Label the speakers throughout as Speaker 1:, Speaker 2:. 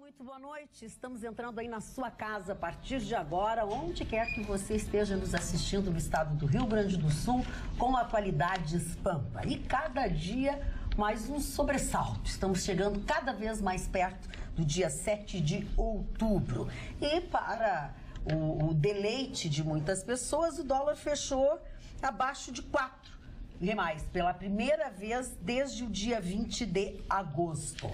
Speaker 1: Muito boa noite. Estamos entrando aí na sua casa a partir de agora, onde quer que você esteja nos assistindo no estado do Rio Grande do Sul, com atualidades Pampa. E cada dia mais um sobressalto. Estamos chegando cada vez mais perto do dia 7 de outubro. E para o deleite de muitas pessoas, o dólar fechou abaixo de 4 reais, pela primeira vez desde o dia 20 de agosto.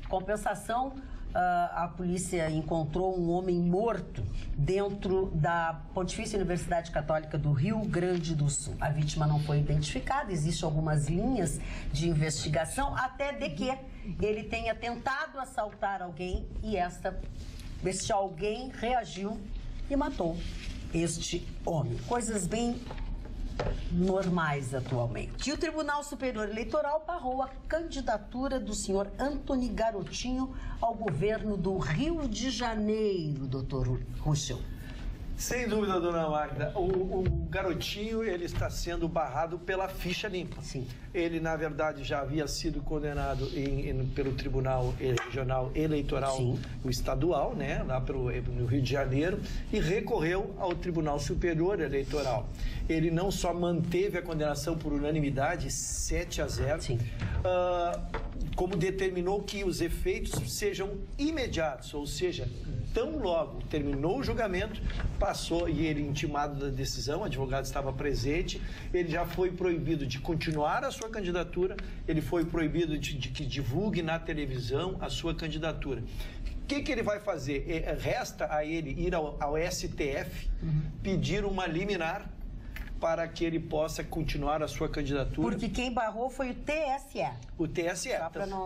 Speaker 1: Compensação, a polícia encontrou um homem morto dentro da Pontifícia Universidade Católica do Rio Grande do Sul. A vítima não foi identificada, existem algumas linhas de investigação, até de que ele tenha tentado assaltar alguém e este alguém reagiu e matou este homem. Coisas bem normais atualmente. E o Tribunal Superior Eleitoral barrou a candidatura do senhor Antony Garotinho ao governo do Rio de Janeiro, doutor Ruschel.
Speaker 2: Sem dúvida, dona Magda, o Garotinho ele está sendo barrado pela ficha limpa.
Speaker 1: Sim.
Speaker 2: Ele, na verdade, já havia sido condenado pelo Tribunal Regional Eleitoral,
Speaker 1: Sim,
Speaker 2: o estadual, né, lá no Rio de Janeiro, e recorreu ao Tribunal Superior Eleitoral. Ele não só manteve a condenação por unanimidade, 7-0,
Speaker 1: Sim,
Speaker 2: como determinou que os efeitos sejam imediatos, ou seja, tão logo terminou o julgamento, passou, e ele intimado da decisão, o advogado estava presente, ele já foi proibido de continuar a sua candidatura, ele foi proibido de que divulgue na televisão a sua candidatura. O que ele vai fazer? Resta a ele ir ao STF, pedir uma liminar para que ele possa continuar a sua candidatura.
Speaker 1: porque quem barrou foi o TSE.
Speaker 2: O TSE.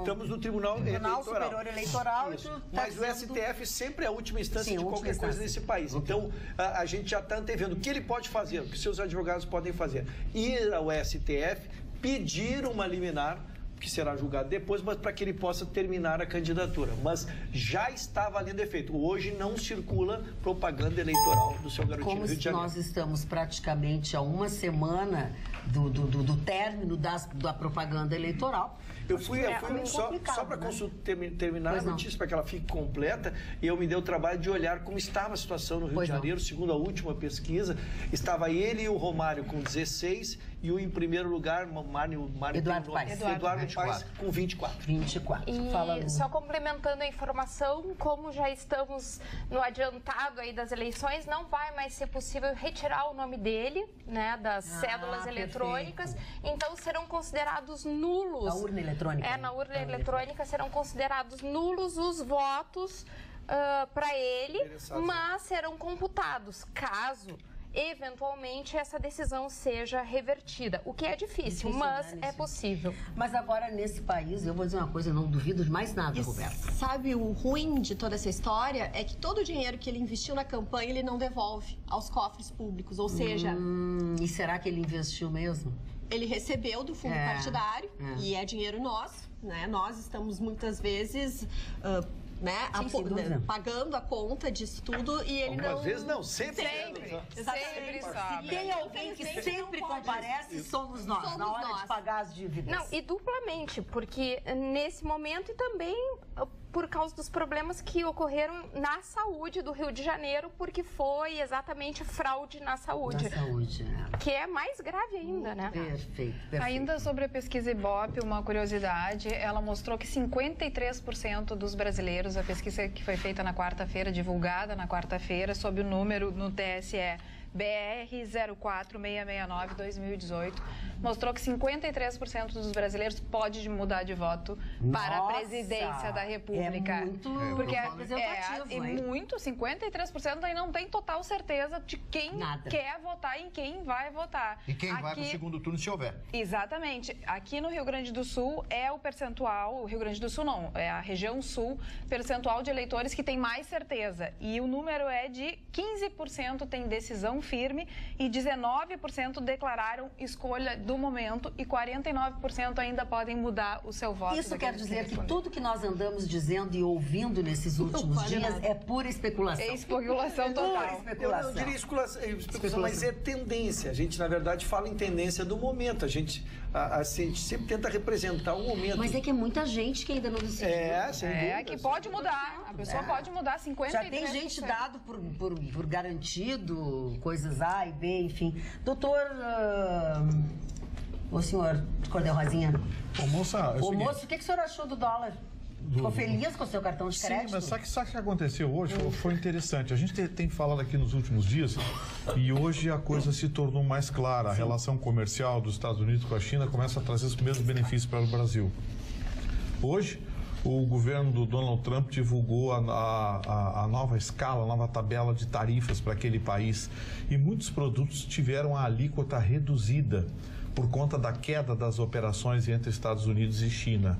Speaker 2: Estamos no Tribunal
Speaker 1: Superior Eleitoral.
Speaker 2: Isso. Mas o STF sempre é a última instância,
Speaker 1: sim,
Speaker 2: de qualquer coisa nesse país. Então, a gente já está antevendo o que ele pode fazer, o que seus advogados podem fazer. Ir ao STF, pedir uma liminar, que será julgado depois, mas para que ele possa terminar a candidatura. Mas já está valendo efeito. Hoje não circula propaganda eleitoral do seu Garotinho
Speaker 1: Como
Speaker 2: do Rio de Janeiro.
Speaker 1: nós estamos praticamente a uma semana do término da propaganda eleitoral.
Speaker 2: Eu fui só para terminar a notícia, para que ela fique completa, e eu me dei o trabalho de olhar como estava a situação no Rio de Janeiro. Segundo a última pesquisa, estava ele e o Romário com 16 e o em primeiro lugar,
Speaker 1: Eduardo
Speaker 2: Paes com 24.
Speaker 3: E
Speaker 1: Fala,
Speaker 3: só complementando a informação, como já estamos no adiantado aí das eleições, não vai mais ser possível retirar o nome dele, né, das cédulas eletrônicas, então serão considerados nulos.
Speaker 1: Na urna eletrônica.
Speaker 3: Na urna eletrônica serão considerados nulos os votos para ele, mas serão computados caso eventualmente essa decisão seja revertida, o que é difícil, mas é possível.
Speaker 1: Mas agora nesse país, eu vou dizer uma coisa, eu não duvido de mais nada, Roberto.
Speaker 4: Sabe o ruim de toda essa história? É que todo o dinheiro que ele investiu na campanha, ele não devolve aos cofres públicos, ou seja...
Speaker 1: E será que ele investiu mesmo?
Speaker 4: Ele recebeu do fundo partidário e é dinheiro nosso, né? Nós estamos muitas vezes... pagando a conta disso tudo e ele
Speaker 2: Algumas vezes não, sempre.
Speaker 3: Sempre sabe.
Speaker 1: Tem alguém que sempre comparece, somos nós, na hora de pagar as dívidas.
Speaker 3: Não, e duplamente, porque nesse momento e também por causa dos problemas que ocorreram na saúde do Rio de Janeiro, porque foi exatamente fraude na saúde.
Speaker 1: Na saúde, né?
Speaker 3: Que é mais grave ainda, né?
Speaker 1: Perfeito.
Speaker 5: Ainda sobre a pesquisa Ibope, uma curiosidade, ela mostrou que 53% dos brasileiros, a pesquisa que foi feita na quarta-feira, divulgada na quarta-feira, sob o número no TSE BR 04669-2018, mostrou que 53% dos brasileiros pode mudar de voto para a presidência da República.
Speaker 1: É muito representativo,
Speaker 5: muito, 53% aí não tem total certeza de quem quer votar e em quem vai votar.
Speaker 6: E quem vai para o segundo turno se houver.
Speaker 5: Exatamente. Aqui no Rio Grande do Sul é o percentual, o Rio Grande do Sul não, é a região sul, percentual de eleitores que tem mais certeza. E o número é de 15% tem decisão firme e 19% declararam escolha do momento e 49% ainda podem mudar o seu voto.
Speaker 1: Isso quer dizer que tudo que nós andamos dizendo e ouvindo nesses últimos dias é pura especulação.
Speaker 5: É especulação total.
Speaker 2: Eu não diria especulação, mas é tendência. A gente, na verdade, fala em tendência do momento. A gente a gente sempre tenta representar um momento.
Speaker 1: Mas é que é muita gente que ainda não decidiu.
Speaker 2: Sem dúvida,
Speaker 5: que pode mudar. A pessoa pode mudar 53%.
Speaker 1: Já tem gente dado por garantido, coisas A e B, enfim. Doutor, o senhor Cordel Rosinha.
Speaker 7: Ô, moça,
Speaker 1: o que o senhor achou do dólar? Ficou feliz com o seu cartão de crédito?
Speaker 7: Sim, mas sabe o que aconteceu hoje? Foi interessante. A gente tem falado aqui nos últimos dias e hoje a coisa se tornou mais clara. A relação comercial dos Estados Unidos com a China começa a trazer os mesmos benefícios para o Brasil. Hoje, o governo do Donald Trump divulgou a nova escala, a nova tabela de tarifas para aquele país e muitos produtos tiveram a alíquota reduzida por conta da queda das operações entre Estados Unidos e China.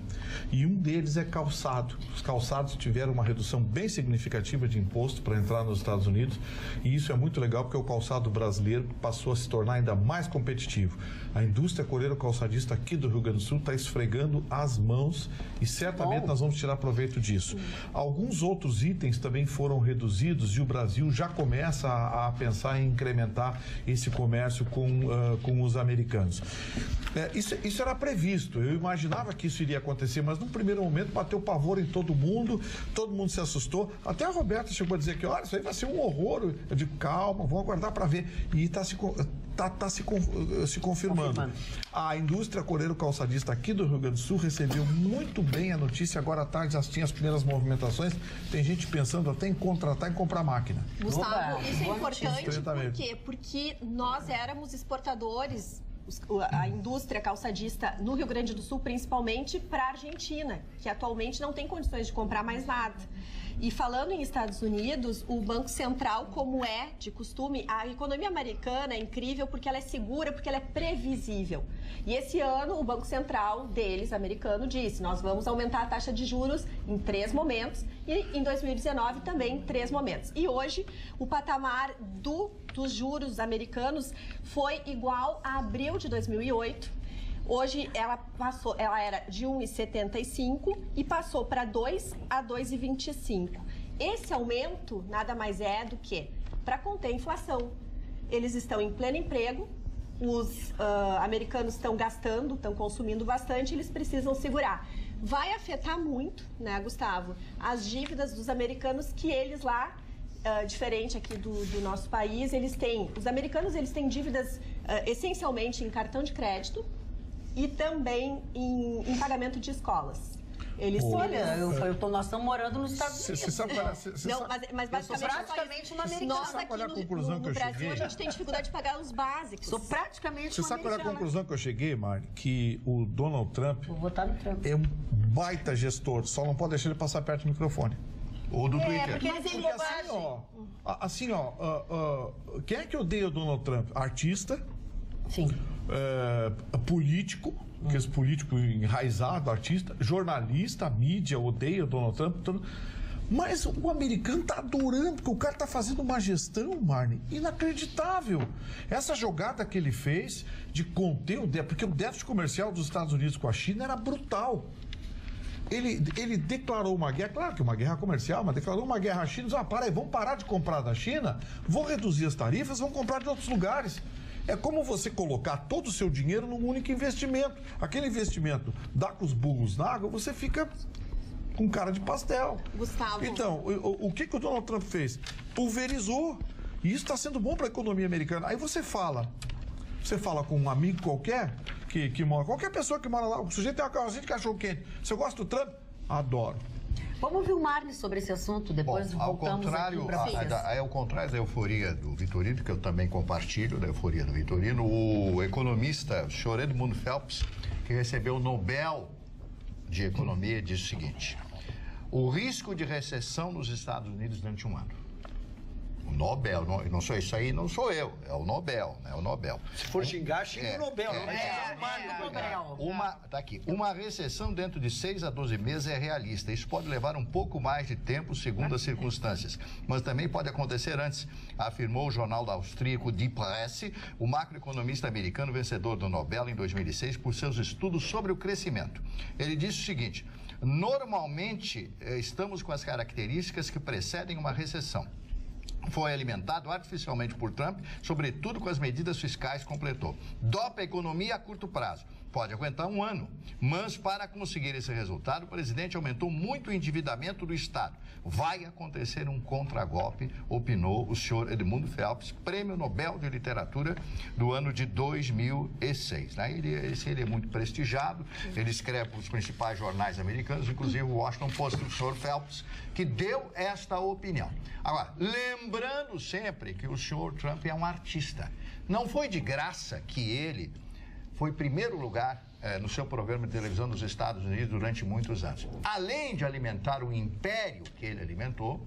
Speaker 7: E um deles é calçado. Os calçados tiveram uma redução bem significativa de imposto para entrar nos Estados Unidos e isso é muito legal porque o calçado brasileiro passou a se tornar ainda mais competitivo. A indústria coreiro-calçadista aqui do Rio Grande do Sul está esfregando as mãos e certamente nós vamos tirar proveito disso. Alguns outros itens também foram reduzidos e o Brasil já começa a pensar em incrementar esse comércio com os americanos. Isso era previsto, eu imaginava que isso iria acontecer, mas no primeiro momento bateu pavor em todo mundo se assustou, até a Roberta chegou a dizer que, olha, isso aí vai ser um horror. Eu digo, calma, vamos aguardar para ver, e está se confirmando. A indústria coreiro-calçadista aqui do Rio Grande do Sul recebeu muito bem a notícia, agora à tarde já tinha as primeiras movimentações, tem gente pensando até em contratar e comprar máquina.
Speaker 4: Gustavo, isso é importante, por quê? Porque nós éramos exportadores, a indústria calçadista no Rio Grande do Sul, principalmente para a Argentina, que atualmente não tem condições de comprar mais nada. E falando em Estados Unidos, o Banco Central, como é de costume, a economia americana é incrível porque ela é segura, porque ela é previsível. E esse ano o Banco Central deles, americano, disse, nós vamos aumentar a taxa de juros em 3 momentos e em 2019 também em 3 momentos. E hoje o patamar dos juros americanos foi igual a abril de 2008. Hoje ela era de 1,75 e passou para 2 a 2,25. Esse aumento nada mais é do que para conter a inflação. Eles estão em pleno emprego, os americanos estão gastando, estão consumindo bastante, eles precisam segurar. Vai afetar muito, né, Gustavo, as dívidas dos americanos que eles lá, diferente aqui do nosso país, os americanos eles têm dívidas essencialmente em cartão de crédito, e também em pagamento de escolas.
Speaker 1: Nós estamos morando nos Estados Unidos.
Speaker 7: Você sabe
Speaker 4: mas basicamente...
Speaker 1: Eu sou praticamente uma americana.
Speaker 4: Nós aqui no Brasil, a gente tem dificuldade de pagar os básicos.
Speaker 1: Sou praticamente
Speaker 7: Você
Speaker 1: uma
Speaker 7: sabe qual é a
Speaker 1: americana.
Speaker 7: conclusão que eu cheguei, Mari? Que o Donald Trump
Speaker 1: Vou votar no Trump.
Speaker 7: é um baita gestor, só não pode deixar ele passar perto do microfone. Ou do Twitter.
Speaker 1: Porque
Speaker 7: quem é que odeia o Donald Trump? Artista?
Speaker 1: Sim.
Speaker 7: Político, aqueles políticos enraizados, artista, jornalista, a mídia odeia o Donald Trump. Mas o americano tá adorando, porque o cara tá fazendo uma gestão, Marne, inacreditável. Essa jogada que ele fez de conter o déficit, porque o déficit comercial dos Estados Unidos com a China era brutal. Ele declarou uma guerra, claro que uma guerra comercial, mas declarou uma guerra à China, disse, para aí, vamos parar de comprar da China, vou reduzir as tarifas, vamos comprar de outros lugares. É como você colocar todo o seu dinheiro num único investimento. Aquele investimento dá com os burros na água, você fica com cara de pastel.
Speaker 4: Gustavo.
Speaker 7: Então, o que o Donald Trump fez? Pulverizou. E isso está sendo bom para a economia americana. Aí você fala com um amigo qualquer, que mora, qualquer pessoa que mora lá, o sujeito tem uma carrocinha de cachorro-quente. Você gosta do Trump? Adoro.
Speaker 1: Vamos ouvir o Marne sobre esse assunto, depois voltamos aqui para vocês.
Speaker 6: Ao contrário da euforia do Vitorino, que eu também compartilho da euforia do Vitorino, o economista Sr. Edmund Phelps, que recebeu o Nobel de Economia, disse o seguinte: o risco de recessão nos Estados Unidos durante um ano. O Nobel, não sou isso aí, não sou eu, é o Nobel, né? O Nobel.
Speaker 2: Se for xingar, xinga o Nobel, não
Speaker 1: Nobel.
Speaker 6: Tá aqui. Uma recessão dentro de 6 a 12 meses é realista. Isso pode levar um pouco mais de tempo, segundo as circunstâncias. Mas também pode acontecer antes, afirmou o jornal austríaco Die Presse, o macroeconomista americano vencedor do Nobel em 2006 por seus estudos sobre o crescimento. Ele disse o seguinte: normalmente estamos com as características que precedem uma recessão. foi alimentado artificialmente por Trump, sobretudo com as medidas fiscais, completou. Dopa a economia a curto prazo. Pode aguentar um ano, mas para conseguir esse resultado, o presidente aumentou muito o endividamento do Estado. Vai acontecer um contragolpe, opinou o senhor Edmundo Phelps, Prêmio Nobel de Literatura do ano de 2006. Né? Ele é muito prestigiado, ele escreve para os principais jornais americanos, inclusive o Washington Post, o senhor Phelps, que deu esta opinião. Agora, lembrando sempre que o senhor Trump é um artista. Não foi de graça que ele foi primeiro lugar no seu programa de televisão nos Estados Unidos durante muitos anos. Além de alimentar o império que ele alimentou,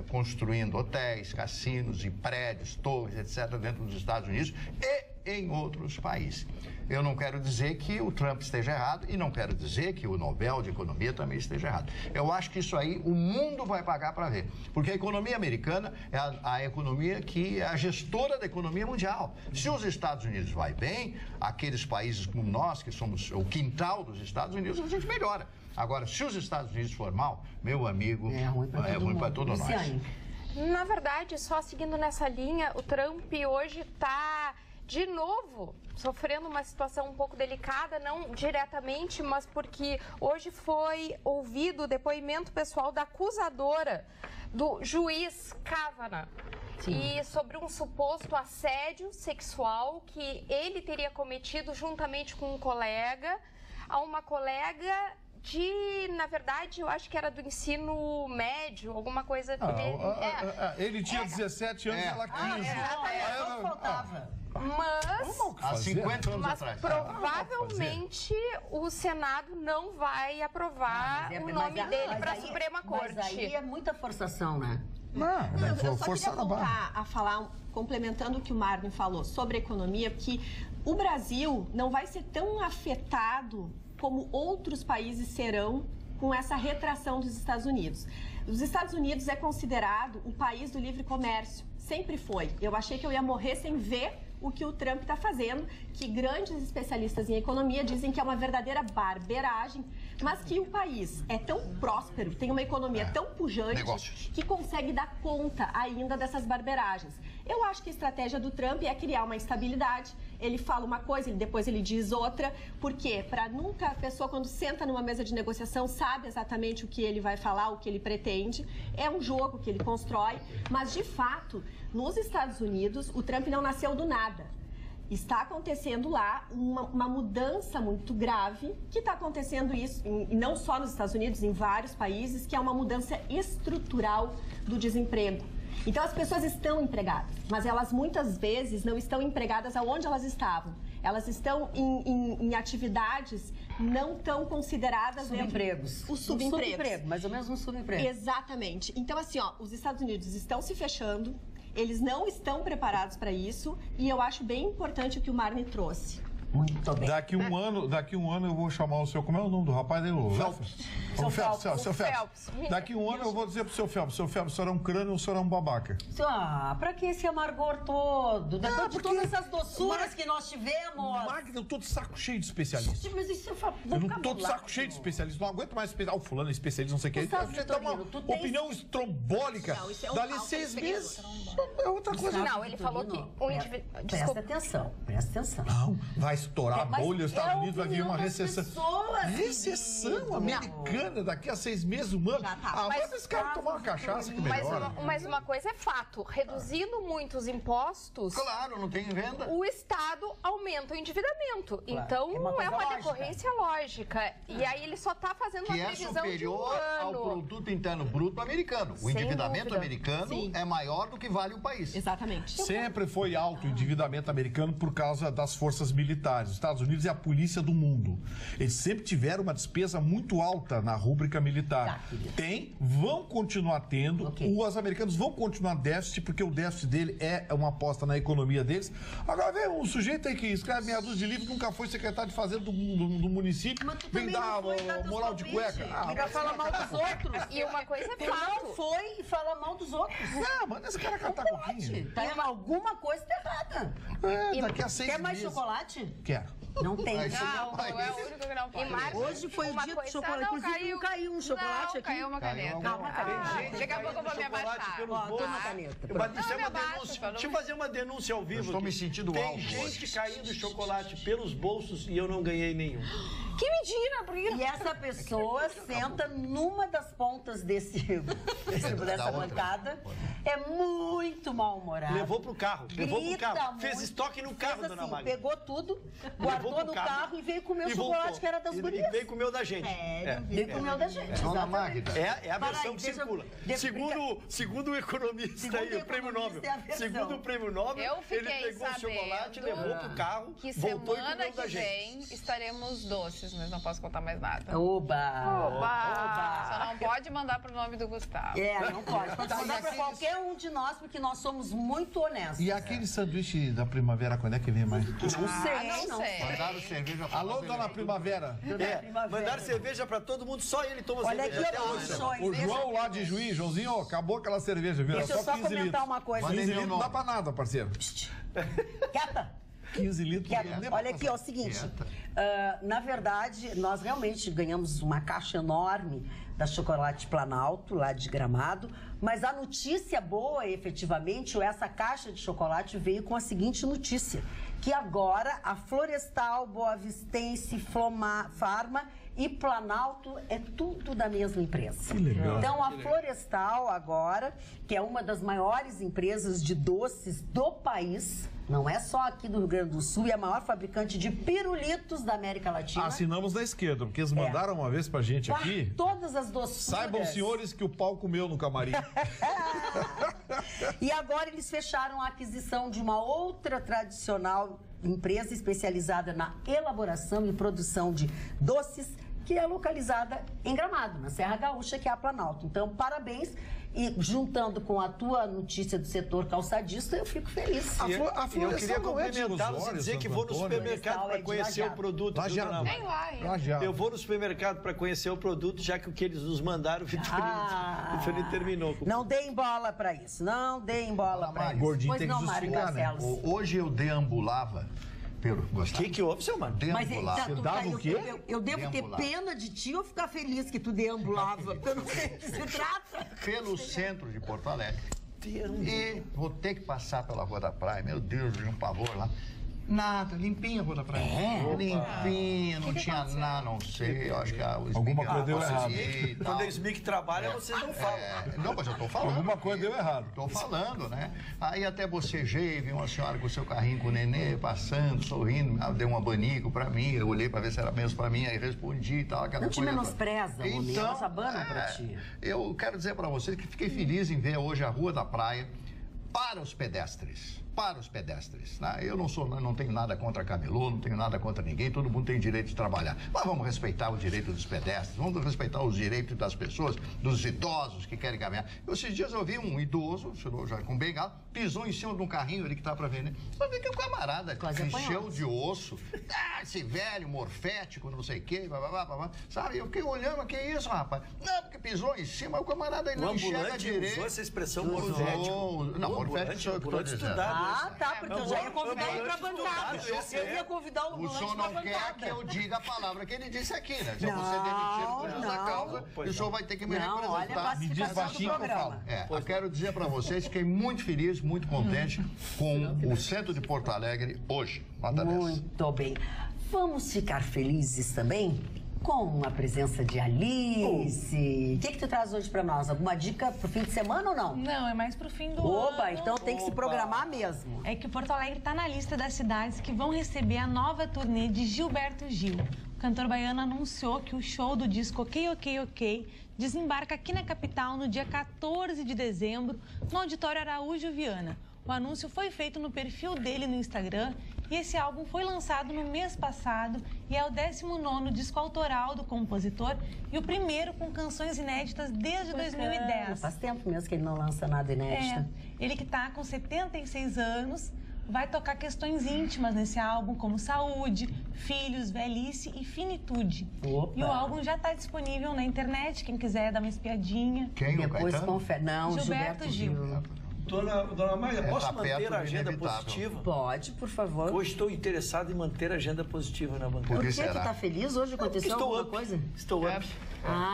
Speaker 6: construindo hotéis, cassinos e prédios, torres, etc., dentro dos Estados Unidos e em outros países. Eu não quero dizer que o Trump esteja errado e não quero dizer que o Nobel de Economia também esteja errado. Eu acho que isso aí o mundo vai pagar para ver. Porque a economia americana é a economia que é a gestora da economia mundial. Se os Estados Unidos vai bem, aqueles países como nós, que somos o quintal dos Estados Unidos, a gente melhora. Agora, se os Estados Unidos for mal, meu amigo, é ruim para todos nós.
Speaker 3: Na verdade, só seguindo nessa linha, o Trump hoje está, de novo, sofrendo uma situação um pouco delicada, não diretamente, mas porque hoje foi ouvido o depoimento pessoal da acusadora do juiz Kavanaugh. E sobre um suposto assédio sexual que ele teria cometido juntamente com um colega, a uma colega na verdade, eu acho que era do ensino médio, alguma coisa.
Speaker 7: Ele tinha 17 anos e ela 15.
Speaker 3: Só faltava. Mas,
Speaker 6: há 50 anos atrás.
Speaker 3: Provavelmente o Senado não vai aprovar o nome dele para a Suprema Corte.
Speaker 1: Mas aí é muita forçação, né?
Speaker 7: Não,
Speaker 4: eu só queria voltar a falar, complementando o que o Marvin falou sobre a economia, que o Brasil não vai ser tão afetado como outros países serão com essa retração dos Estados Unidos. Os Estados Unidos é considerado o país do livre comércio, sempre foi. Eu achei que eu ia morrer sem ver o que o Trump está fazendo, que grandes especialistas em economia dizem que é uma verdadeira barberagem, mas que o país é tão próspero, tem uma economia tão pujante, que consegue dar conta ainda dessas barberagens. Eu acho que a estratégia do Trump é criar uma instabilidade. Ele fala uma coisa, depois ele diz outra. Por quê? Para nunca a pessoa, quando senta numa mesa de negociação, sabe exatamente o que ele vai falar, o que ele pretende. É um jogo que ele constrói. Mas, de fato, nos Estados Unidos, o Trump não nasceu do nada. Está acontecendo lá uma mudança muito grave, que está acontecendo isso, e não só nos Estados Unidos, em vários países, que é uma mudança estrutural do desemprego. Então, as pessoas estão empregadas, mas elas muitas vezes não estão empregadas aonde elas estavam. Elas estão em atividades não tão consideradas...
Speaker 1: Subempregos.
Speaker 4: Os subempregos.
Speaker 1: Subemprego, mais ou menos um subemprego.
Speaker 4: Exatamente. Então, assim, os Estados Unidos estão se fechando, eles não estão preparados para isso, e eu acho bem importante o que o Marni trouxe.
Speaker 1: Muito bem.
Speaker 7: Daqui um ano eu vou chamar o seu... Como é o nome do rapaz dele? Seu Phelps. Daqui um ano eu vou dizer pro seu Phelps, o senhor é um crânio ou o senhor é um babaca?
Speaker 1: Pra que esse amargor todo? Depois de todas essas doçuras que nós tivemos.
Speaker 7: Eu tô de saco cheio de especialista.
Speaker 1: Mas isso
Speaker 7: eu não tô de saco cheio de especialista. Não aguento mais especialista. O fulano é especialista, não sei o que. Você tá uma opinião estrombólica. Dali 6 meses. É outra coisa.
Speaker 3: Não, ele falou que um indivíduo...
Speaker 1: Presta atenção.
Speaker 7: Não, vai estourar a bolha, os Estados Unidos vai vir uma recessão. Recessão americana daqui a 6 meses, um ano. Manda esse cara tomar uma cachaça que melhora.
Speaker 3: Mas uma coisa é fato, reduzindo muitos impostos...
Speaker 6: Claro, não tem renda.
Speaker 3: O Estado aumenta o endividamento. Claro, então, é uma decorrência lógica. E aí ele só está fazendo uma previsão de um ano.
Speaker 6: Que é superior ao produto interno bruto americano. O endividamento americano é maior do que vale o país.
Speaker 4: Exatamente.
Speaker 7: Sempre foi alto o endividamento americano por causa das forças militares. Os Estados Unidos é a polícia do mundo. Eles sempre tiveram uma despesa muito alta na rúbrica militar. Vão continuar tendo. Os americanos vão continuar déficit, porque o déficit dele é uma aposta na economia deles. Agora, vem um sujeito aí que escreve meia dúzia de livros, nunca foi secretário de fazenda do município, vem dar moral de cueca.
Speaker 1: Vai falar mal dos outros.
Speaker 3: E uma coisa é fato.
Speaker 1: Não foi e fala mal dos outros.
Speaker 7: Manda esse cara catar coquinho.
Speaker 1: Alguma coisa tá errada.
Speaker 7: Daqui a 6 meses.
Speaker 1: Quer mais chocolate?
Speaker 7: Quero.
Speaker 1: Não tem.
Speaker 5: Não, é o único que não pode.
Speaker 1: Hoje foi o dia do chocolate. Inclusive, não caiu um chocolate aqui.
Speaker 5: Caiu uma caneta. Daqui a pouco eu vou me abaixar.
Speaker 1: Toma caneta.
Speaker 2: Isso é uma denúncia. Deixa eu fazer uma denúncia ao vivo.
Speaker 6: Estou me sentindo
Speaker 2: Tem
Speaker 6: alto
Speaker 2: gente caindo chocolate pelos bolsos e eu não ganhei nenhum.
Speaker 5: Que mentira, porque...
Speaker 1: E essa pessoa senta numa das pontas dessa bancada. É muito mal-humorado.
Speaker 2: Levou pro carro. Fez estoque no carro, dona Magda.
Speaker 1: Pegou tudo, guardou no carro e veio comer o chocolate que era das gurias.
Speaker 2: E veio comer o da gente.
Speaker 1: Veio comer o da gente.
Speaker 6: Dona Magda.
Speaker 2: É a versão que circula. Segundo o economista aí, o prêmio Nobel. Segundo o prêmio Nobel, ele pegou o chocolate, levou pro carro,
Speaker 5: que
Speaker 2: voltou e
Speaker 5: semana
Speaker 2: comeu o da
Speaker 5: que
Speaker 2: gente.
Speaker 5: vem estaremos doces, mas não posso contar mais nada.
Speaker 1: Oba!
Speaker 5: Só não pode mandar pro nome do Gustavo.
Speaker 1: Não pode. Pode mandar pra qualquer um de nós, porque nós somos muito honestos.
Speaker 7: E aquele sanduíche da primavera, quando é que vem mais?
Speaker 1: Não sei.
Speaker 6: Mandaram cerveja pra
Speaker 7: Alô, dona Primavera.
Speaker 2: Mandaram cerveja pra todo mundo, só ele toma cerveja até hoje.
Speaker 7: O João lá de Juiz, Joãozinho, acabou aquela cerveja, viu?
Speaker 1: Deixa eu só
Speaker 7: 15
Speaker 1: comentar
Speaker 7: litros.
Speaker 1: uma coisa.
Speaker 7: 15 litros não dá pra nada, parceiro.
Speaker 1: Quieta.
Speaker 7: 15 litros.
Speaker 1: Olha aqui, ó, o seguinte. Na verdade, nós realmente ganhamos uma caixa enorme da Chocolate Planalto, lá de Gramado, mas a notícia boa, efetivamente, essa caixa de chocolate veio com a seguinte notícia, que agora a Florestal, Boa Vistense, Farma e Planalto é tudo da mesma empresa.
Speaker 7: Que legal.
Speaker 1: Então, a Florestal agora, que é uma das maiores empresas de doces do país, não é só aqui do Rio Grande do Sul, é a maior fabricante de pirulitos da América Latina.
Speaker 7: Assinamos da esquerda, porque eles mandaram uma vez pra gente aqui.
Speaker 1: Todas as doçuras.
Speaker 7: Saibam, senhores, que o pau comeu no camarim.
Speaker 1: E agora eles fecharam a aquisição de uma outra tradicional empresa especializada na elaboração e produção de doces, que é localizada em Gramado, na Serra Gaúcha, que é a Planalto. Então, parabéns. E juntando com a tua notícia do setor calçadista, eu fico feliz.
Speaker 2: Eu queria cumprimentá-los e dizer que vou no supermercado para conhecer o produto.
Speaker 5: Nem lá,
Speaker 2: eu vou no supermercado para conhecer o produto, já que o que eles nos mandaram, o Vitorino terminou.
Speaker 1: Não deem bola para isso. Não deem bola para isso.
Speaker 7: Gordinho tem que justificar, né?
Speaker 6: Hoje eu deambulava pelo...
Speaker 2: O que houve, seu mano?
Speaker 6: Deambulava.
Speaker 7: Você dava o quê?
Speaker 1: Eu devo ter pena de ti ou ficar feliz que tu deambulava? Eu não sei do que se trata.
Speaker 6: Pelo centro de Porto Alegre. E vou ter que passar pela Rua da Praia. Meu Deus, um pavor lá. Nada, limpinha a Rua da Praia. Limpinha, não tinha nada, não sei. Eu acho que
Speaker 7: alguma coisa deu errado.
Speaker 2: Quando a SMIC trabalha, vocês não falam.
Speaker 6: Não, mas eu tô falando.
Speaker 7: Alguma coisa deu errado.
Speaker 6: Tô falando, né? Aí até bocejei, vi uma senhora com o seu carrinho com o nenê, passando, sorrindo, deu um abanico pra mim, eu olhei pra ver se era mesmo pra mim, aí respondi e tal, aquela coisa.
Speaker 1: Não te menospreza, homem,
Speaker 6: então,
Speaker 1: essa abana pra ti.
Speaker 6: Eu quero dizer pra vocês que fiquei feliz em ver hoje a Rua da Praia para os pedestres. Para os pedestres. Né? Eu não tenho nada contra camelô, não tenho nada contra ninguém, todo mundo tem direito de trabalhar. Mas vamos respeitar o direito dos pedestres, vamos respeitar os direitos das pessoas, dos idosos que querem caminhar. Esses dias eu vi um idoso, já com bengala, pisou em cima de um carrinho ali que tá para vender. Eu vi que o camarada encheu de osso. Esse velho morfético, não sei o quê, sabe? Eu fiquei olhando, que é isso, rapaz? Não, porque pisou em cima, o camarada ele não enxerga direito.
Speaker 2: Usou essa expressão morfético.
Speaker 6: Não, morfético sou eu que estou dizendo.
Speaker 1: Porque eu já ia convidar ele pra bancada. Eu ia convidar o ambulante pra bancada.
Speaker 6: O senhor não quer que eu diga a palavra que ele disse aqui, né? Se eu vou ser demitido por justa causa, o senhor vai ter que me representar.
Speaker 1: Me diz baixinho
Speaker 6: que eu falo. Eu quero dizer pra vocês que fiquei muito feliz, muito contente com o centro de Porto Alegre hoje.
Speaker 1: Muito bem. Vamos ficar felizes também com a presença de Alice. O que tu traz hoje pra nós? Alguma dica pro fim de semana ou não?
Speaker 8: Não, é mais pro fim do ano.
Speaker 1: Opa, então tem que se programar mesmo.
Speaker 8: É que Porto Alegre tá na lista das cidades que vão receber a nova turnê de Gilberto Gil. O cantor baiano anunciou que o show do disco Ok, Ok, Ok desembarca aqui na capital no dia 14 de dezembro, no Auditório Araújo Viana. O anúncio foi feito no perfil dele no Instagram e esse álbum foi lançado no mês passado e é o 19º disco autoral do compositor e o primeiro com canções inéditas desde 2010.
Speaker 1: Faz tempo mesmo que ele não lança nada inédito.
Speaker 8: Ele que está com 76 anos vai tocar questões íntimas nesse álbum, como saúde, filhos, velhice e finitude.
Speaker 1: Opa.
Speaker 8: E o álbum já está disponível na internet, quem quiser dar uma espiadinha.
Speaker 6: Quem?
Speaker 1: Depois confere. Não,
Speaker 8: Gilberto Gil.
Speaker 2: Dona Maria, posso manter a agenda
Speaker 6: inevitável.
Speaker 2: positiva?
Speaker 1: Pode, por favor.
Speaker 2: Hoje estou interessado em manter a agenda positiva na bancada.
Speaker 1: Por que tu tá feliz hoje? Aconteceu alguma coisa?
Speaker 2: Estou up.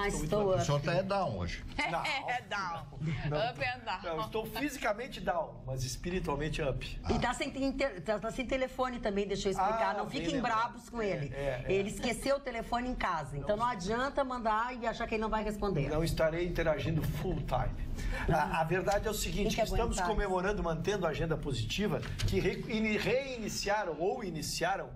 Speaker 1: Estou up.
Speaker 6: O senhor tá down hoje.
Speaker 2: Não.
Speaker 5: É down. Up and down.
Speaker 2: Não, estou fisicamente down, mas espiritualmente up.
Speaker 1: E tá sem telefone também, deixa eu explicar. Não fiquem bravos com ele. Ele esqueceu o telefone em casa. Então não adianta mandar e achar que ele não vai responder.
Speaker 2: Não estarei interagindo full time. A verdade é o seguinte, estamos comemorando, mantendo a agenda positiva, que reiniciaram ou iniciaram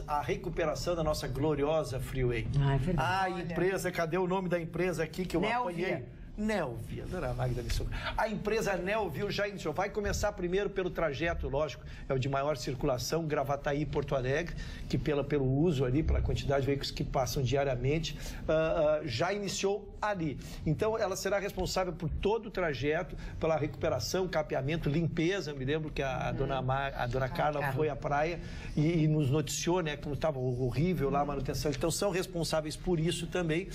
Speaker 2: a recuperação da nossa gloriosa Freeway.
Speaker 1: É verdade.
Speaker 2: A empresa, cadê o nome da empresa aqui que eu apanhei? Nelvia, dona Magda me socorre. A empresa Nelvia já iniciou. Vai começar primeiro pelo trajeto, lógico, é o de maior circulação, Gravataí e Porto Alegre, que pelo uso ali, pela quantidade de veículos que passam diariamente, já iniciou ali. Então, ela será responsável por todo o trajeto, pela recuperação, capeamento, limpeza. Eu me lembro que a dona Carla foi à praia e nos noticiou, né, como estava horrível lá a manutenção. Então, são responsáveis por isso também.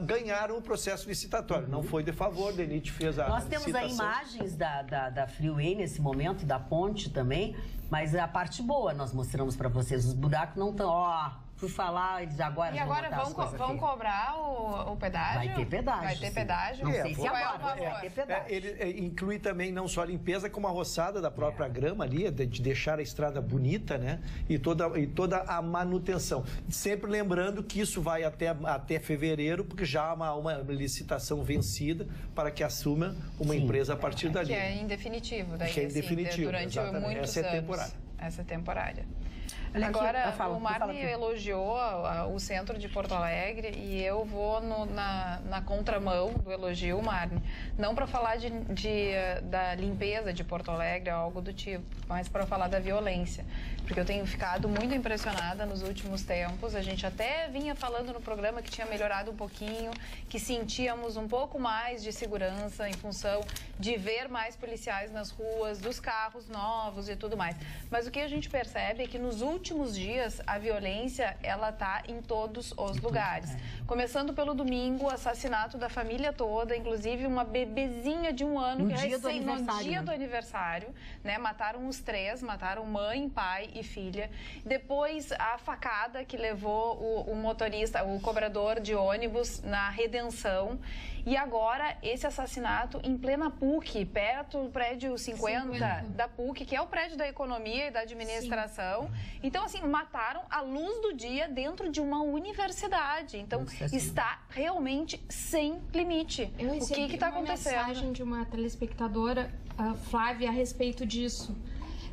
Speaker 2: Ganharam o processo licitatório. Não foi de favor, a DENIT fez a
Speaker 1: Nós temos aí imagens da Freeway nesse momento e da ponte também, mas a parte boa nós mostramos para vocês. Os buracos não estão, fui falar, eles agora.
Speaker 5: E agora vão cobrar o pedágio?
Speaker 1: Vai ter pedágio.
Speaker 5: Vai ter pedágio?
Speaker 1: Não sei se agora,
Speaker 5: vai
Speaker 1: ter pedágio.
Speaker 2: Ele inclui também não só a limpeza, como a roçada da própria grama ali, de deixar a estrada bonita, né? E toda a manutenção. Sempre lembrando que isso vai até fevereiro, porque já há uma licitação vencida para que assuma uma empresa a partir dali.
Speaker 5: Que é indefinitivo. Daí,
Speaker 2: que é indefinitivo,
Speaker 5: durante muitos
Speaker 2: Essa é
Speaker 5: anos.
Speaker 2: temporária.
Speaker 5: Essa é temporária.
Speaker 1: Agora,
Speaker 5: o Marne elogiou o centro de Porto Alegre e eu vou na contramão do elogio, Marne. Não para falar da limpeza de Porto Alegre ou algo do tipo, mas para falar da violência. Porque eu tenho ficado muito impressionada nos últimos tempos. A gente até vinha falando no programa que tinha melhorado um pouquinho, que sentíamos um pouco mais de segurança em função de ver mais policiais nas ruas, dos carros novos e tudo mais. Mas o que a gente percebe é que nos últimos dias a violência ela tá em todos os lugares. Começando pelo domingo, o assassinato da família toda, inclusive uma bebezinha de 1 ano no dia do aniversário, né? Mataram os 3, mataram mãe, pai e filha. Depois a facada que levou o motorista, o cobrador de ônibus na Redenção. E agora esse assassinato em plena PUC, perto do prédio 50 da PUC, que é o prédio da economia e da administração. Sim. Então, assim, mataram à luz do dia dentro de uma universidade. Então, está realmente sem limite. O que está acontecendo?
Speaker 9: Eu recebi uma mensagem de uma telespectadora, Flávia, a respeito disso.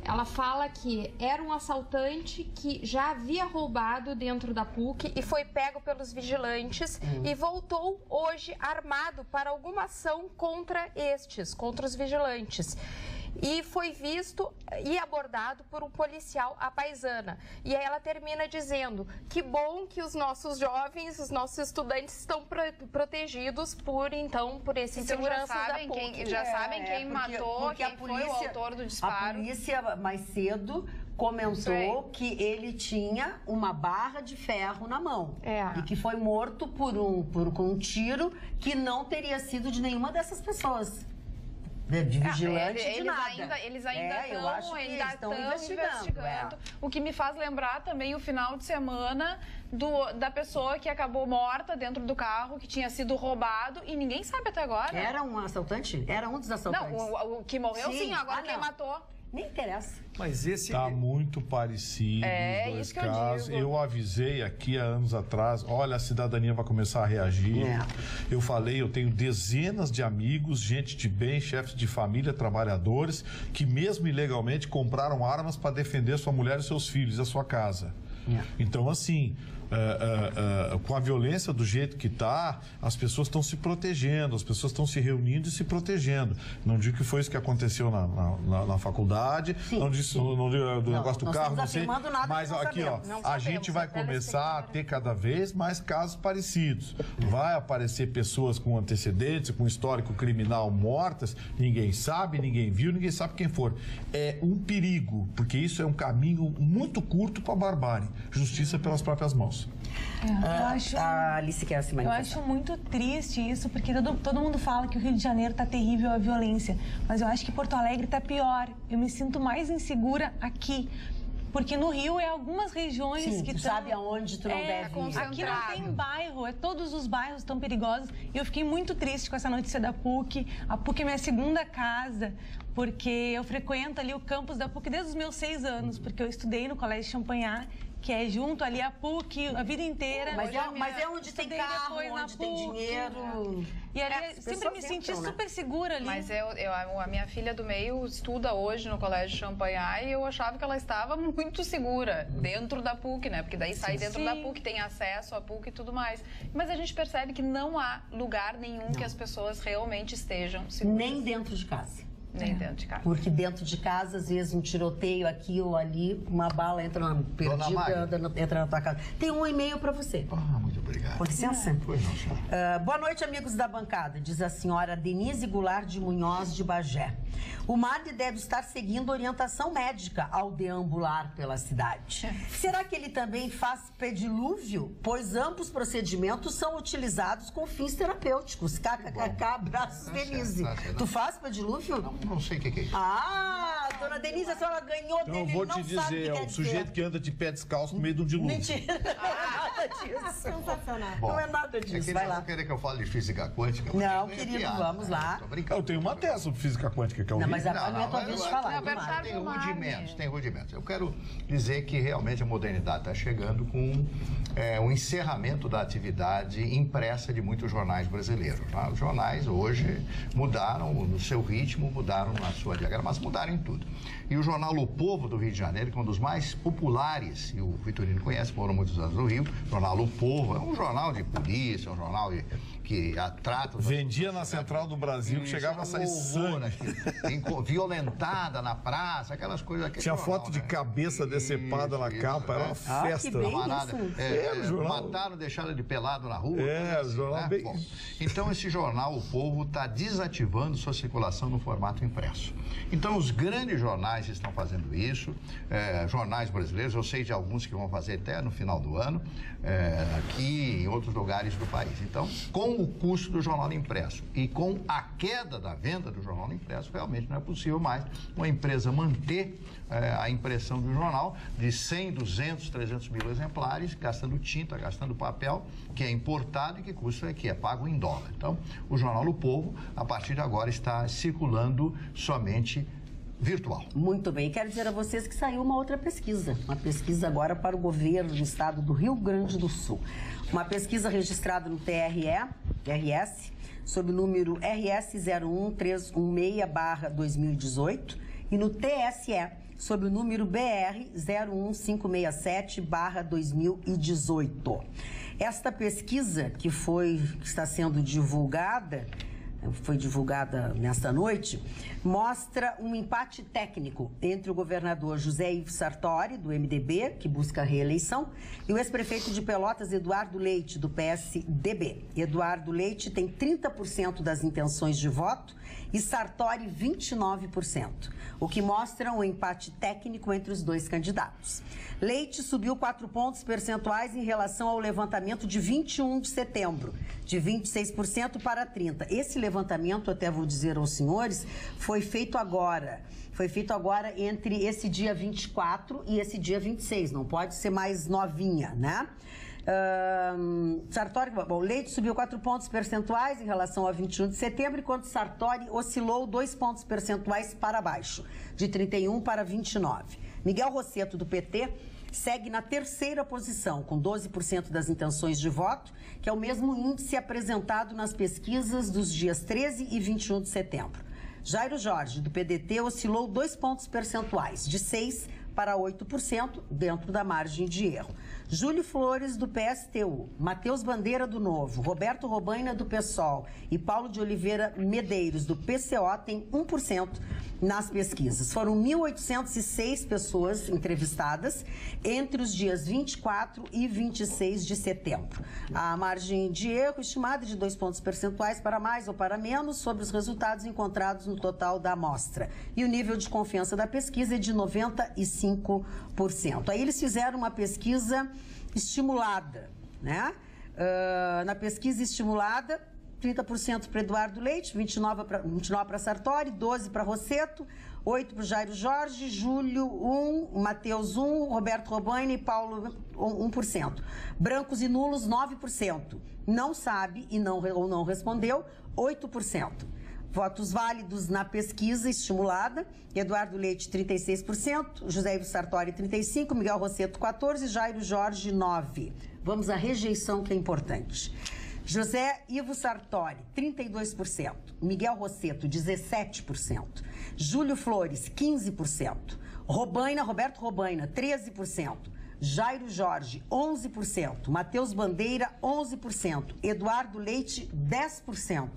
Speaker 9: Ela fala que era um assaltante que já havia roubado dentro da PUC
Speaker 3: e foi pego pelos vigilantes e voltou hoje armado para alguma ação contra os vigilantes. E foi visto e abordado por um policial à paisana. E aí ela termina dizendo que bom que os nossos jovens, os nossos estudantes estão protegidos por esses seguranças da PUC.
Speaker 5: Já sabem quem matou, quem foi o autor do disparo.
Speaker 1: A polícia mais cedo comentou que ele tinha uma barra de ferro na mão e que foi morto com um tiro que não teria sido de nenhuma dessas pessoas. De vigilante, de nada.
Speaker 5: Eles ainda estão investigando. O que me faz lembrar também o final de semana da pessoa que acabou morta dentro do carro, que tinha sido roubado e ninguém sabe até agora.
Speaker 1: Era um assaltante? Era um dos assaltantes?
Speaker 5: Não, o que morreu sim, agora quem matou.
Speaker 1: Nem interessa.
Speaker 2: Mas esse...
Speaker 7: Tá muito parecido os dois casos. Eu avisei aqui há anos atrás, olha, a cidadania vai começar a reagir. Eu falei, eu tenho dezenas de amigos, gente de bem, chefes de família, trabalhadores, que mesmo ilegalmente compraram armas para defender sua mulher e seus filhos, a sua casa. Então, assim, com a violência do jeito que está, as pessoas estão se protegendo, as pessoas estão se reunindo e se protegendo. Não digo que foi isso que aconteceu na faculdade, não disse do negócio do carro, não sei. Mas aqui, a gente vai começar a ter cada vez mais casos parecidos. Vai aparecer pessoas com antecedentes, com histórico criminal mortas, ninguém sabe, ninguém viu, ninguém sabe quem for. É um perigo, porque isso é um caminho muito curto para a barbárie. Justiça pelas próprias mãos. anos.
Speaker 1: A Alice quer se manifestar.
Speaker 8: Eu acho muito triste isso, porque todo mundo fala que o Rio de Janeiro está terrível a violência, mas eu acho que Porto Alegre está pior. Eu me sinto mais insegura aqui. Porque no Rio é algumas regiões
Speaker 1: Sim,
Speaker 8: que
Speaker 1: tu sabe aonde tu não deve ir.
Speaker 8: Aqui não tem bairro, todos os bairros estão perigosos. E eu fiquei muito triste com essa notícia da PUC. A PUC é minha segunda casa, porque eu frequento ali o campus da PUC desde os meus 6 anos, porque eu estudei no Colégio Champagnat, que é junto ali a PUC a vida inteira.
Speaker 1: Mas é onde tem carro, onde tem dinheiro.
Speaker 8: E ali sempre me senti super segura ali.
Speaker 5: Mas a minha filha do meio estuda hoje no Colégio Champagnat e eu achava que ela estava muito segura dentro da PUC, né? Porque daí sai dentro da PUC, tem acesso à PUC e tudo mais. Mas a gente percebe que não há lugar nenhum que as pessoas realmente estejam seguras.
Speaker 1: Nem dentro de casa.
Speaker 5: Nem dentro de casa.
Speaker 1: Porque dentro de casa, às vezes, um tiroteio aqui ou ali, uma bala entra entra na tua casa. Tem um e-mail para você.
Speaker 6: Muito obrigado.
Speaker 1: Com licença?
Speaker 6: Pois não, senhor.
Speaker 1: Boa noite, amigos da bancada, diz a senhora Denise Goulart de Munhoz de Bagé. O MAD deve estar seguindo orientação médica ao deambular pela cidade. Será que ele também faz pedilúvio? Pois ambos procedimentos são utilizados com fins terapêuticos. KKK, abraços, Denise. Tu faz pedilúvio?
Speaker 6: Não sei o que é isso.
Speaker 1: Dona Denise, a senhora ganhou dele,
Speaker 7: Então, vou te dizer, é o sujeito que anda de pé descalço no meio de um dilúvio.
Speaker 1: Mentira, não é nada disso.
Speaker 4: Sensacional.
Speaker 1: Não é nada disso, vai lá.
Speaker 6: Não querer que eu fale de física quântica?
Speaker 1: Não, querido, vamos lá.
Speaker 6: Tô brincando.
Speaker 7: Eu tenho uma tese sobre física quântica que eu vi.
Speaker 1: Não, mas agora não é a tua vez de falar.
Speaker 6: Tem rudimentos. Eu quero dizer que realmente a modernidade está chegando com o encerramento da atividade impressa de muitos jornais brasileiros. Tá? Os jornais hoje mudaram no seu ritmo, mudaram na sua diagramação, mudaram em tudo. E o jornal O Povo do Rio de Janeiro, que é um dos mais populares, e o Vitorino conhece, foram muitos anos no Rio, o jornal O Povo é um jornal de polícia, um jornal que trata...
Speaker 7: Vendia na Central do Brasil, que chegava a sair sangue.
Speaker 6: Violentada na praça, aquelas coisas...
Speaker 7: Tinha foto de cabeça decepada na capa, era uma festa.
Speaker 6: Mataram, deixaram de pelado na rua.
Speaker 7: O jornal bem...
Speaker 6: Bom, então esse jornal, O Povo, está desativando sua circulação no formato impresso. Então os grandes jornais estão fazendo isso, jornais brasileiros, eu sei de alguns que vão fazer até no final do ano, aqui e em outros lugares do país. Então, com o custo do jornal impresso e com a queda da venda do jornal impresso, realmente não é possível mais uma empresa manter a impressão do jornal de 100, 200, 300 mil exemplares, gastando tinta, gastando papel, que é importado e que é pago em dólar. Então, o jornal O Povo, a partir de agora, está circulando somente virtual.
Speaker 1: Muito bem. Quero dizer a vocês que saiu uma outra pesquisa. Uma pesquisa agora para o governo do estado do Rio Grande do Sul. Uma pesquisa registrada no RS, sob o número RS 01316/2018 e no TSE, sob o número BR 01567/2018. Esta pesquisa que está sendo divulgada, foi divulgada nesta noite, mostra um empate técnico entre o governador José Ives Sartori, do MDB, que busca a reeleição, e o ex-prefeito de Pelotas, Eduardo Leite, do PSDB. Eduardo Leite tem 30% das intenções de voto e Sartori 29%, o que mostra um empate técnico entre os dois candidatos. Leite subiu 4 pontos percentuais em relação ao levantamento de 21 de setembro, de 26% para 30%. Esse levantamento, até vou dizer aos senhores, foi feito agora entre esse dia 24 e esse dia 26, não pode ser mais novinha, né? Leite subiu 4 pontos percentuais em relação a 21 de setembro, enquanto Sartori oscilou 2 pontos percentuais para baixo, de 31 para 29. Miguel Rosseto, do PT, segue na terceira posição, com 12% das intenções de voto, que é o mesmo índice apresentado nas pesquisas dos dias 13 e 21 de setembro. Jairo Jorge, do PDT, oscilou 2 pontos percentuais, de 6% para 8%, dentro da margem de erro. Júlio Flores, do PSTU, Matheus Bandeira, do Novo, Roberto Robaina, do PSOL e Paulo de Oliveira Medeiros, do PCO, têm 1% nas pesquisas. Foram 1.806 pessoas entrevistadas entre os dias 24 e 26 de setembro. A margem de erro estimada de 2 pontos percentuais para mais ou para menos sobre os resultados encontrados no total da amostra. E o nível de confiança da pesquisa é de 95%. Aí eles fizeram uma pesquisa estimulada, né? Na pesquisa estimulada, 30% para Eduardo Leite, 29% para Sartori, 12% para Rosseto, 8% para Jairo Jorge, Júlio 1%, Matheus 1%, Roberto Robaina e Paulo 1%. Brancos e nulos, 9%. Não sabe ou não respondeu, 8%. Votos válidos na pesquisa estimulada, Eduardo Leite, 36%, José Ivo Sartori, 35%, Miguel Rosseto, 14%, Jairo Jorge, 9%. Vamos à rejeição, que é importante. José Ivo Sartori, 32%. Miguel Rosseto, 17%. Júlio Flores, 15%. Roberto Robaina, 13%. Jairo Jorge, 11%. Matheus Bandeira, 11%. Eduardo Leite, 10%.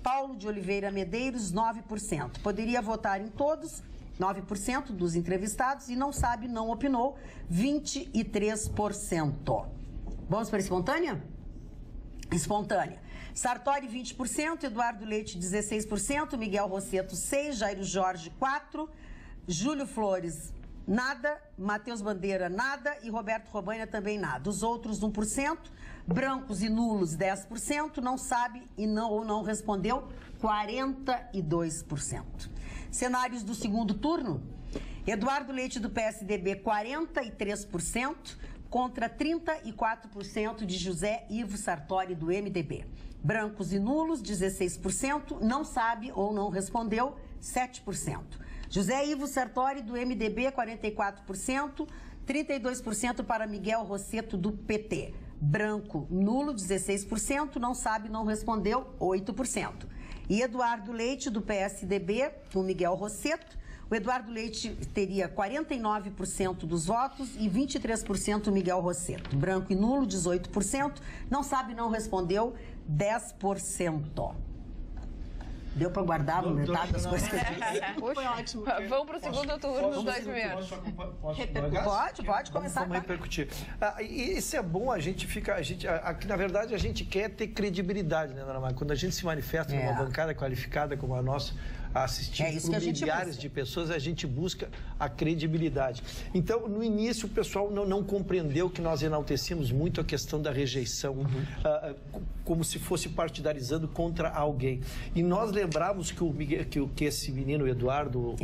Speaker 1: Paulo de Oliveira Medeiros, 9%. Poderia votar em todos, 9% dos entrevistados, e não sabe, não opinou, 23%. Vamos para a espontânea? Espontânea. Sartori, 20%, Eduardo Leite, 16%, Miguel Rosseto, 6%, Jairo Jorge, 4%, Júlio Flores, nada, Matheus Bandeira, nada e Roberto Robaina também nada. Os outros, 1%, brancos e nulos, 10%, não sabe ou não respondeu, 42%. Cenários do segundo turno, Eduardo Leite do PSDB, 43%, contra 34% de José Ivo Sartori do MDB. Brancos e nulos, 16%, não sabe ou não respondeu, 7%. José Ivo Sartori do MDB, 44%, 32% para Miguel Rosseto do PT. Branco, nulo, 16%, não sabe, não respondeu, 8%. E Eduardo Leite do PSDB, com Miguel Rosseto, o Eduardo Leite teria 49% dos votos e 23% Miguel Rosseto. Branco e nulo, 18%. Não sabe, não respondeu, 10%. Deu para guardar metade das coisas que eu disse?
Speaker 4: Foi ótimo.
Speaker 5: Vamos para o segundo turno, os 2 primeiros.
Speaker 1: Pode começar.
Speaker 2: Vamos repercutir. Isso é bom, aqui, na verdade, a gente quer ter credibilidade, né, Dona Maria? Quando a gente se manifesta numa bancada qualificada como a nossa, assistindo por milhares de pessoas, a gente busca a credibilidade. Então, no início, o pessoal não compreendeu que nós enaltecíamos muito a questão da rejeição, como se fosse partidarizando contra alguém. E nós lembrávamos que esse menino, Eduardo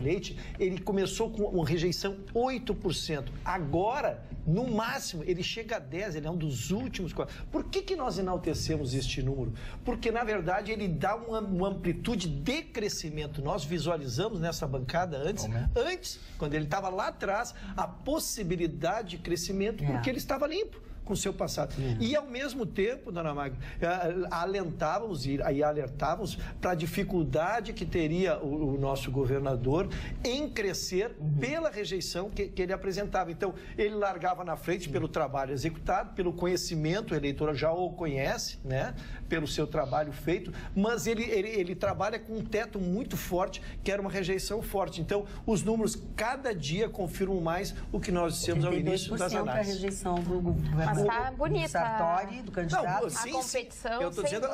Speaker 2: Leite, ele começou com uma rejeição 8%. Agora, no máximo, ele chega a 10%, ele é um dos últimos. Por que nós enaltecemos este número? Porque, na verdade, ele dá uma amplitude de crescimento. Nós visualizamos nessa bancada antes, quando ele estava lá atrás, a possibilidade de crescimento, porque ele estava limpo com o seu passado. E, ao mesmo tempo, Dona Magda, alentávamos e alertávamos para a dificuldade que teria o nosso governador em crescer pela rejeição que ele apresentava. Então, ele largava na frente pelo trabalho executado, pelo conhecimento, o eleitor já o conhece, né? Pelo seu trabalho feito, mas ele trabalha com um teto muito forte, que era uma rejeição forte. Então, os números cada dia confirmam mais o que nós dissemos ao início das análises.
Speaker 1: A rejeição do governador.
Speaker 3: Mas tá bonita.
Speaker 1: Sartori, do candidato.
Speaker 3: A competição.
Speaker 2: Eu estou dizendo,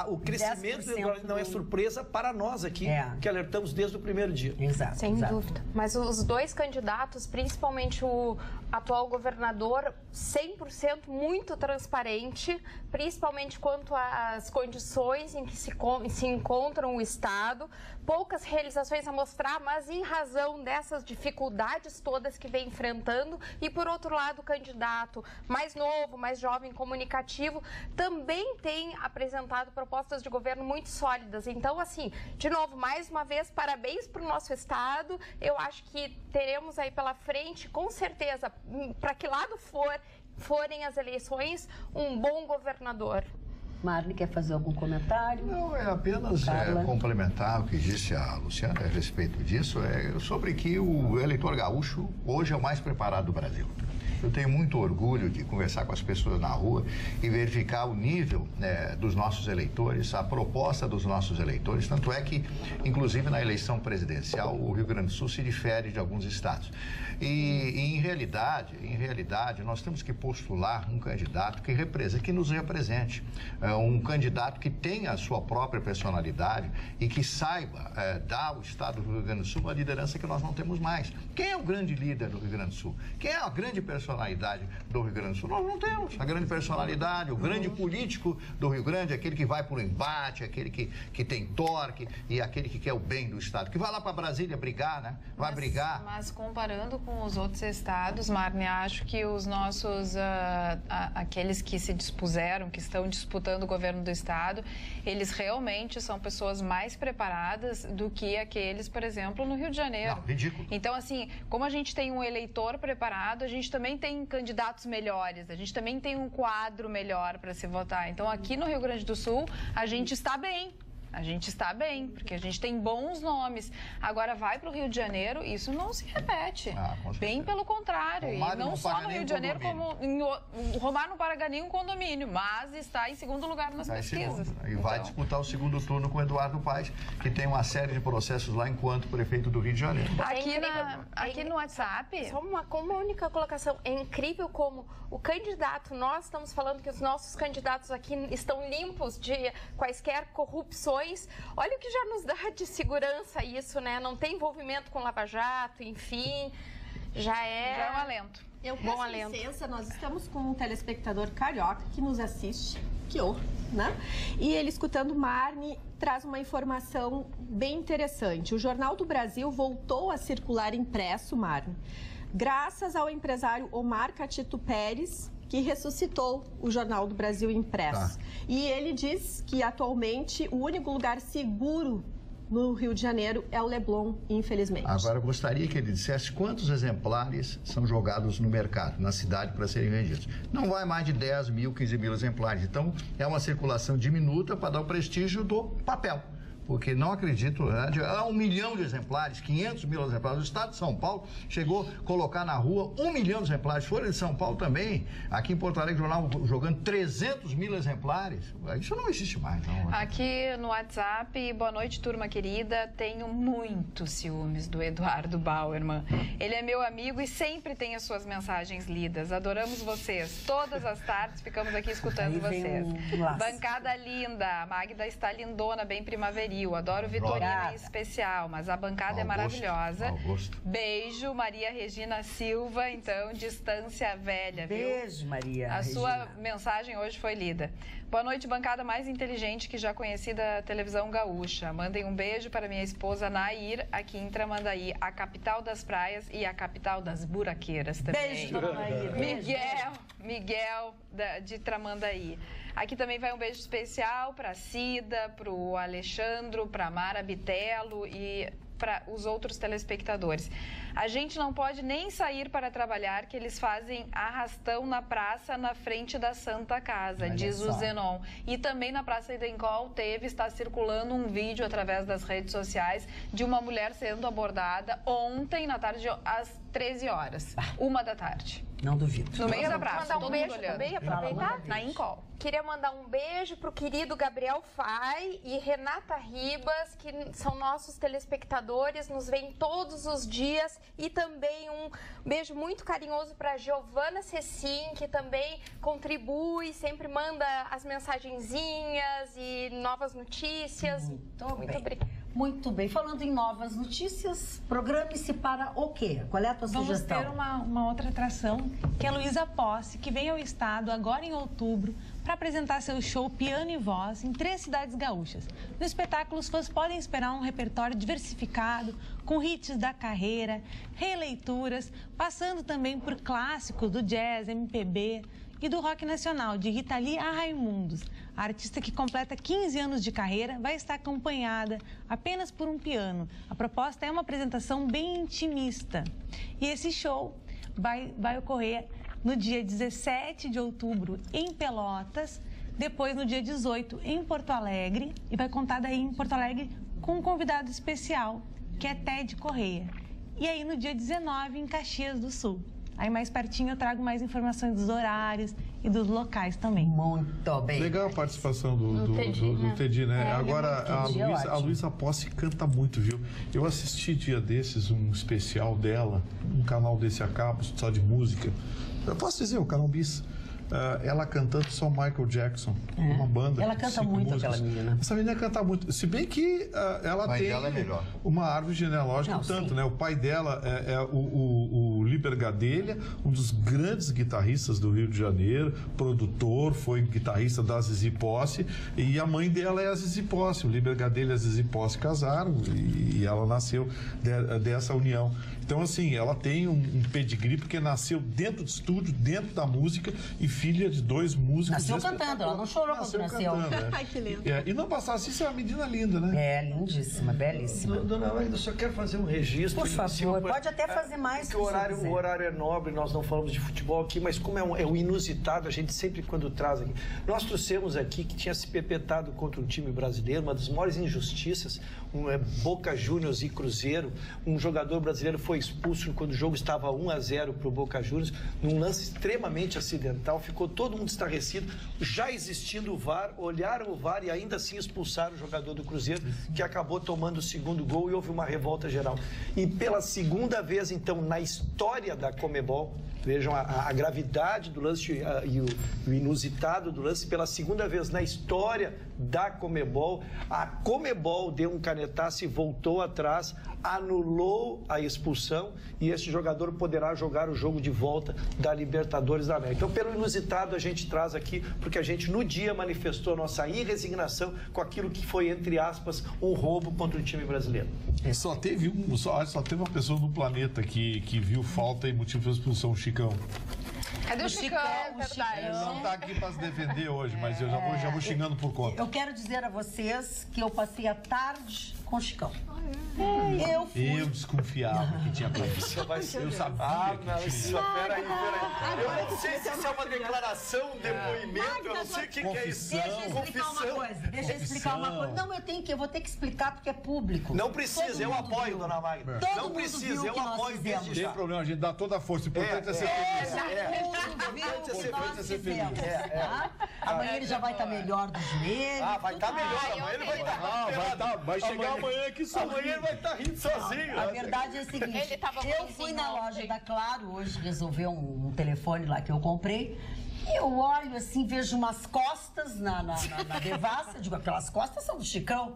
Speaker 2: o crescimento não é surpresa para nós aqui, que alertamos desde o primeiro dia.
Speaker 1: Exato.
Speaker 3: Sem dúvida. Mas os dois candidatos, principalmente o atual governador, 100% muito transparente, principalmente quanto às condições em que se encontra o Estado. Poucas realizações a mostrar, mas em razão dessas dificuldades todas que vem enfrentando. E, por outro lado, o candidato mais novo, mais jovem, comunicativo, também tem apresentado propostas de governo muito sólidas. Então, assim, de novo, mais uma vez, parabéns para o nosso Estado. Eu acho que teremos aí pela frente, com certeza, para que lado forem as eleições, um bom governador.
Speaker 1: Marli, quer fazer algum comentário?
Speaker 6: Não, é apenas complementar o que disse a Luciana a respeito disso, sobre que o eleitor gaúcho hoje é o mais preparado do Brasil. Eu tenho muito orgulho de conversar com as pessoas na rua e verificar o nível dos nossos eleitores, a proposta dos nossos eleitores. Tanto é que, inclusive, na eleição presidencial, o Rio Grande do Sul se difere de alguns estados. E em realidade, nós temos que postular um candidato que nos represente. Um candidato que tenha a sua própria personalidade e que saiba dar ao estado do Rio Grande do Sul uma liderança que nós não temos mais. Quem é o grande líder do Rio Grande do Sul? Quem é a grande personalidade personalidade do Rio Grande do Sul? Nós não temos. A grande personalidade, o grande político do Rio Grande, aquele que vai para o embate, aquele que tem torque e aquele que quer o bem do Estado, que vai lá para Brasília brigar, né? Vai brigar.
Speaker 5: Mas comparando com os outros estados, Marne, acho que os nossos, aqueles que se dispuseram, que estão disputando o governo do Estado, eles realmente são pessoas mais preparadas do que aqueles, por exemplo, no Rio de Janeiro.
Speaker 6: Não, ridículo.
Speaker 5: Então, assim, como a gente tem um eleitor preparado, a gente também tem candidatos melhores, a gente também tem um quadro melhor para se votar. Então, aqui no Rio Grande do Sul, a gente está bem. A gente está bem, porque a gente tem bons nomes. Agora, vai para o Rio de Janeiro, isso não se repete. Bem pelo contrário. E não só no Rio de Janeiro, como o Romário não paga nenhum condomínio, mas está em segundo lugar nas pesquisas.
Speaker 6: E vai disputar o segundo turno com o Eduardo Paes, que tem uma série de processos lá enquanto prefeito do Rio de Janeiro.
Speaker 5: Aqui no WhatsApp...
Speaker 3: Só uma única colocação. É incrível como o candidato, nós estamos falando que os nossos candidatos aqui estão limpos de quaisquer corrupções. Olha o que já nos dá de segurança isso, né? Não tem envolvimento com Lava Jato, enfim, já é
Speaker 5: um alento.
Speaker 4: Eu peço licença, nós estamos com um telespectador carioca que nos assiste, que honra, né? E ele, escutando Marne, traz uma informação bem interessante. O Jornal do Brasil voltou a circular impresso, Marne, graças ao empresário Omar Catito Pérez, que ressuscitou o Jornal do Brasil impresso. E ele diz que, atualmente, o único lugar seguro no Rio de Janeiro é o Leblon, infelizmente.
Speaker 6: Agora, eu gostaria que ele dissesse quantos exemplares são jogados no mercado, na cidade, para serem vendidos. Não vai mais de 10 mil, 15 mil exemplares. Então, é uma circulação diminuta para dar o prestígio do papel. Porque não acredito, né? 1 milhão de exemplares, 500 mil exemplares. O Estado de São Paulo chegou a colocar na rua 1 milhão de exemplares. Folha de São Paulo também, aqui em Porto Alegre, jornal jogando 300 mil exemplares. Isso não existe mais, não.
Speaker 5: Aqui no WhatsApp, boa noite, turma querida. Tenho muitos ciúmes do Eduardo Bauerman. Ele é meu amigo e sempre tem as suas mensagens lidas. Adoramos vocês. Todas as tardes ficamos aqui escutando vocês. Bancada linda. A Magda está lindona, bem primaveril. Adoro o Vitorino em especial, mas a bancada é maravilhosa. Beijo, Maria Regina Silva, então, distância velha, viu?
Speaker 1: Beijo, Maria
Speaker 5: A sua mensagem hoje foi lida. Boa noite, bancada mais inteligente que já conheci da televisão gaúcha. Mandem um beijo para minha esposa Nair, aqui em Tramandaí, a capital das praias e a capital das buraqueiras também.
Speaker 1: Beijo, dona Nair.
Speaker 5: Miguel de Tramandaí. Aqui também vai um beijo especial para a Cida, para o Alexandro, para a Mara Bitelo e para os outros telespectadores. A gente não pode nem sair para trabalhar, que eles fazem arrastão na praça na frente da Santa Casa, olha diz só. O Zenon. E também na Praça Idencoll está circulando um vídeo através das redes sociais de uma mulher sendo abordada ontem, na tarde, às 13 horas, 1h.
Speaker 1: Não duvido.
Speaker 5: No meio da praça.
Speaker 3: Mandar um beijo também, aproveitar?
Speaker 5: Na Idencoll.
Speaker 3: Queria mandar um beijo pro querido Gabriel Fai e Renata Ribas, que são nossos telespectadores, nos veem todos os dias. E também um beijo muito carinhoso para Giovana Cecim, que também contribui, sempre manda as mensagenzinhas e novas notícias.
Speaker 1: Muito obrigada. Muito bem. Falando em novas notícias, programe-se para o quê? Qual é a tua sugestão?
Speaker 8: Vamos ter uma outra atração, que é a Luísa Posse, que vem ao estado agora em outubro para apresentar seu show Piano e Voz em 3 cidades gaúchas. No espetáculo, os fãs podem esperar um repertório diversificado, com hits da carreira, releituras, passando também por clássicos do jazz, MPB e do rock nacional, de Rita Lee a Raimundos. A artista, que completa 15 anos de carreira, vai estar acompanhada apenas por um piano. A proposta é uma apresentação bem intimista. E esse show vai ocorrer no dia 17 de outubro em Pelotas, depois no dia 18 em Porto Alegre, e vai contar daí em Porto Alegre com um convidado especial, que é Ted Correia. E aí no dia 19 em Caxias do Sul. Aí mais pertinho eu trago mais informações dos horários e dos locais também.
Speaker 1: Muito bem.
Speaker 7: Legal a participação do Tedi, né? Agora, a Luísa Posse canta muito, viu? Eu assisti dia desses um especial dela, um canal desse a cabo, só de música. Eu posso dizer, o canal Bis. Ela cantando só Michael Jackson, uma banda.
Speaker 1: Ela canta muito, aquela menina.
Speaker 7: Essa menina canta muito. Se bem que ela tem
Speaker 6: dela é melhor.
Speaker 7: Uma árvore genealógica, tanto, né? O pai dela é o Liber Gadelha, um dos grandes guitarristas do Rio de Janeiro, produtor, foi guitarrista da Zizi Posse, e a mãe dela é a Zizi Posse. O Liber Gadelha e a Zizi Posse casaram e ela nasceu dessa união. Então, assim, ela tem um pedigree porque nasceu dentro do estúdio, dentro da música, e filha de 2 músicos.
Speaker 1: Nasceu cantando, ela não chorou quando nasceu.
Speaker 4: Ai, que lindo.
Speaker 7: E não passasse isso, é uma menina linda, né?
Speaker 1: É, lindíssima, belíssima.
Speaker 2: Dona Magda, eu só quero fazer um registro.
Speaker 1: Por favor, pode até fazer mais.
Speaker 2: Porque o horário é nobre, nós não falamos de futebol aqui, mas como é um inusitado, a gente sempre quando traz aqui. Nós trouxemos aqui que tinha se perpetrado contra um time brasileiro, uma das maiores injustiças, Boca Juniors e Cruzeiro. Um jogador brasileiro foi expulso quando o jogo estava 1-0 para o Boca Juniors, num lance extremamente acidental, ficou todo mundo estarrecido, já existindo o VAR, olharam o VAR e ainda assim expulsaram o jogador do Cruzeiro, que acabou tomando o 2º gol e houve uma revolta geral. E pela segunda vez, então, na história da Conmebol, vejam a gravidade do lance e o inusitado do lance, pela segunda vez na história da Conmebol, a Conmebol deu um canetaço e voltou atrás, anulou a expulsão e esse jogador poderá jogar o jogo de volta da Libertadores da América. Então, pelo inusitado, a gente traz aqui, porque a gente no dia manifestou nossa irresignação com aquilo que foi, entre aspas, um roubo contra o time brasileiro.
Speaker 7: Só teve uma pessoa no planeta que viu falta e motivo de expulsão, o Chicão.
Speaker 5: Cadê o Chicão? Verdade.
Speaker 7: Ele não está aqui para se defender hoje, mas eu já vou xingando por conta.
Speaker 1: Eu quero dizer a vocês que eu passei a tarde com o Chicão.
Speaker 7: Eu desconfiava que tinha convite. Eu sabia que tinha.
Speaker 2: Peraí. Eu não sei se isso é uma declaração, um depoimento, eu não sei o que é isso.
Speaker 1: Deixa eu explicar uma coisa. Não, eu vou ter que explicar porque é público.
Speaker 2: Não precisa, eu apoio, dona Magda. Não precisa, eu apoio desde já.
Speaker 7: Tem problema, a gente dá toda a força. O importante é ser feliz.
Speaker 1: Amanhã ele já vai estar melhor do joelho.
Speaker 2: Vai estar melhor, amanhã ele vai estar.
Speaker 7: Vai chegar amanhã aqui sozinho.
Speaker 2: Amanhã ele vai estar rindo sozinho.
Speaker 1: A verdade é a seguinte, eu fui na loja da Claro hoje resolver um telefone lá que eu comprei. E eu olho assim, vejo umas costas na devassa. Digo, aquelas costas são do Chicão.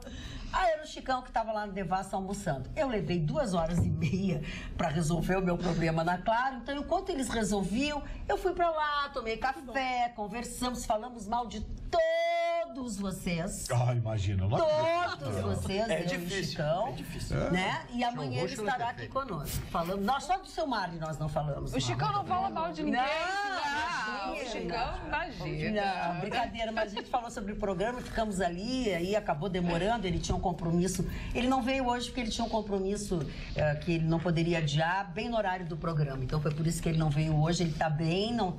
Speaker 1: Era o Chicão que estava lá no devassa almoçando. Eu levei 2h30 para resolver o meu problema na Claro. Então, enquanto eles resolviam, eu fui para lá, tomei café, conversamos, falamos mal de todos vocês.
Speaker 7: Imagina.
Speaker 1: Todos vocês, eu
Speaker 2: difícil,
Speaker 1: e o Chicão.
Speaker 2: É difícil.
Speaker 1: Né? E amanhã ele estará aqui conosco. Falamos, nós só do seu Mário nós não falamos.
Speaker 5: O Chicão não fala mal de ninguém.
Speaker 1: Não,
Speaker 5: o Chicão, imagina.
Speaker 1: Não, brincadeira, mas a gente falou sobre o programa, ficamos ali, aí acabou demorando, ele tinha um compromisso. Ele não veio hoje porque ele tinha um compromisso que ele não poderia adiar, bem no horário do programa. Então foi por isso que ele não veio hoje, ele tá bem, o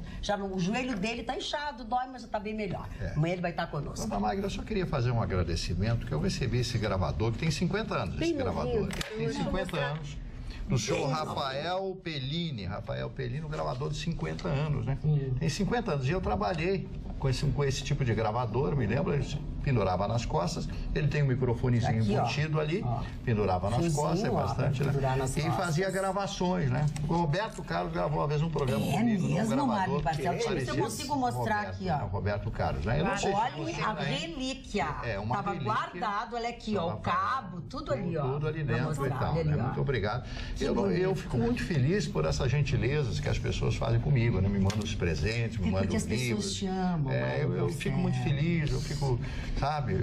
Speaker 1: joelho dele tá inchado, dói, mas já tá bem melhor. Amanhã ele vai estar conosco.
Speaker 6: Dona Magda, eu só queria fazer um agradecimento, que eu recebi esse gravador, que tem 50 anos, esse gravador. Tem 50 anos. Do senhor Rafael Pellini, um gravador de 50 anos, né? Tem 50 anos. E eu trabalhei com esse tipo de gravador, me lembro, ele pendurava nas costas, ele tem um microfonezinho embutido ali, pendurava nas costas, bastante, né? E fazia gravações, né? O Roberto Carlos gravou uma vez um programa comigo, num gravador.
Speaker 1: Eu consigo mostrar aqui, ó.
Speaker 6: Roberto Carlos, né? Eu não sei
Speaker 1: olha a relíquia. Tava guardado, olha aqui, ó, o cabo, tudo ali, ó.
Speaker 6: Tudo ali dentro e tal, né? Muito obrigado. Eu fico muito feliz por essas gentilezas que as pessoas fazem comigo, né? Me mandam os presentes, me mandam os livros.
Speaker 1: Porque as pessoas te amam.
Speaker 6: Eu fico muito feliz, eu fico, sabe,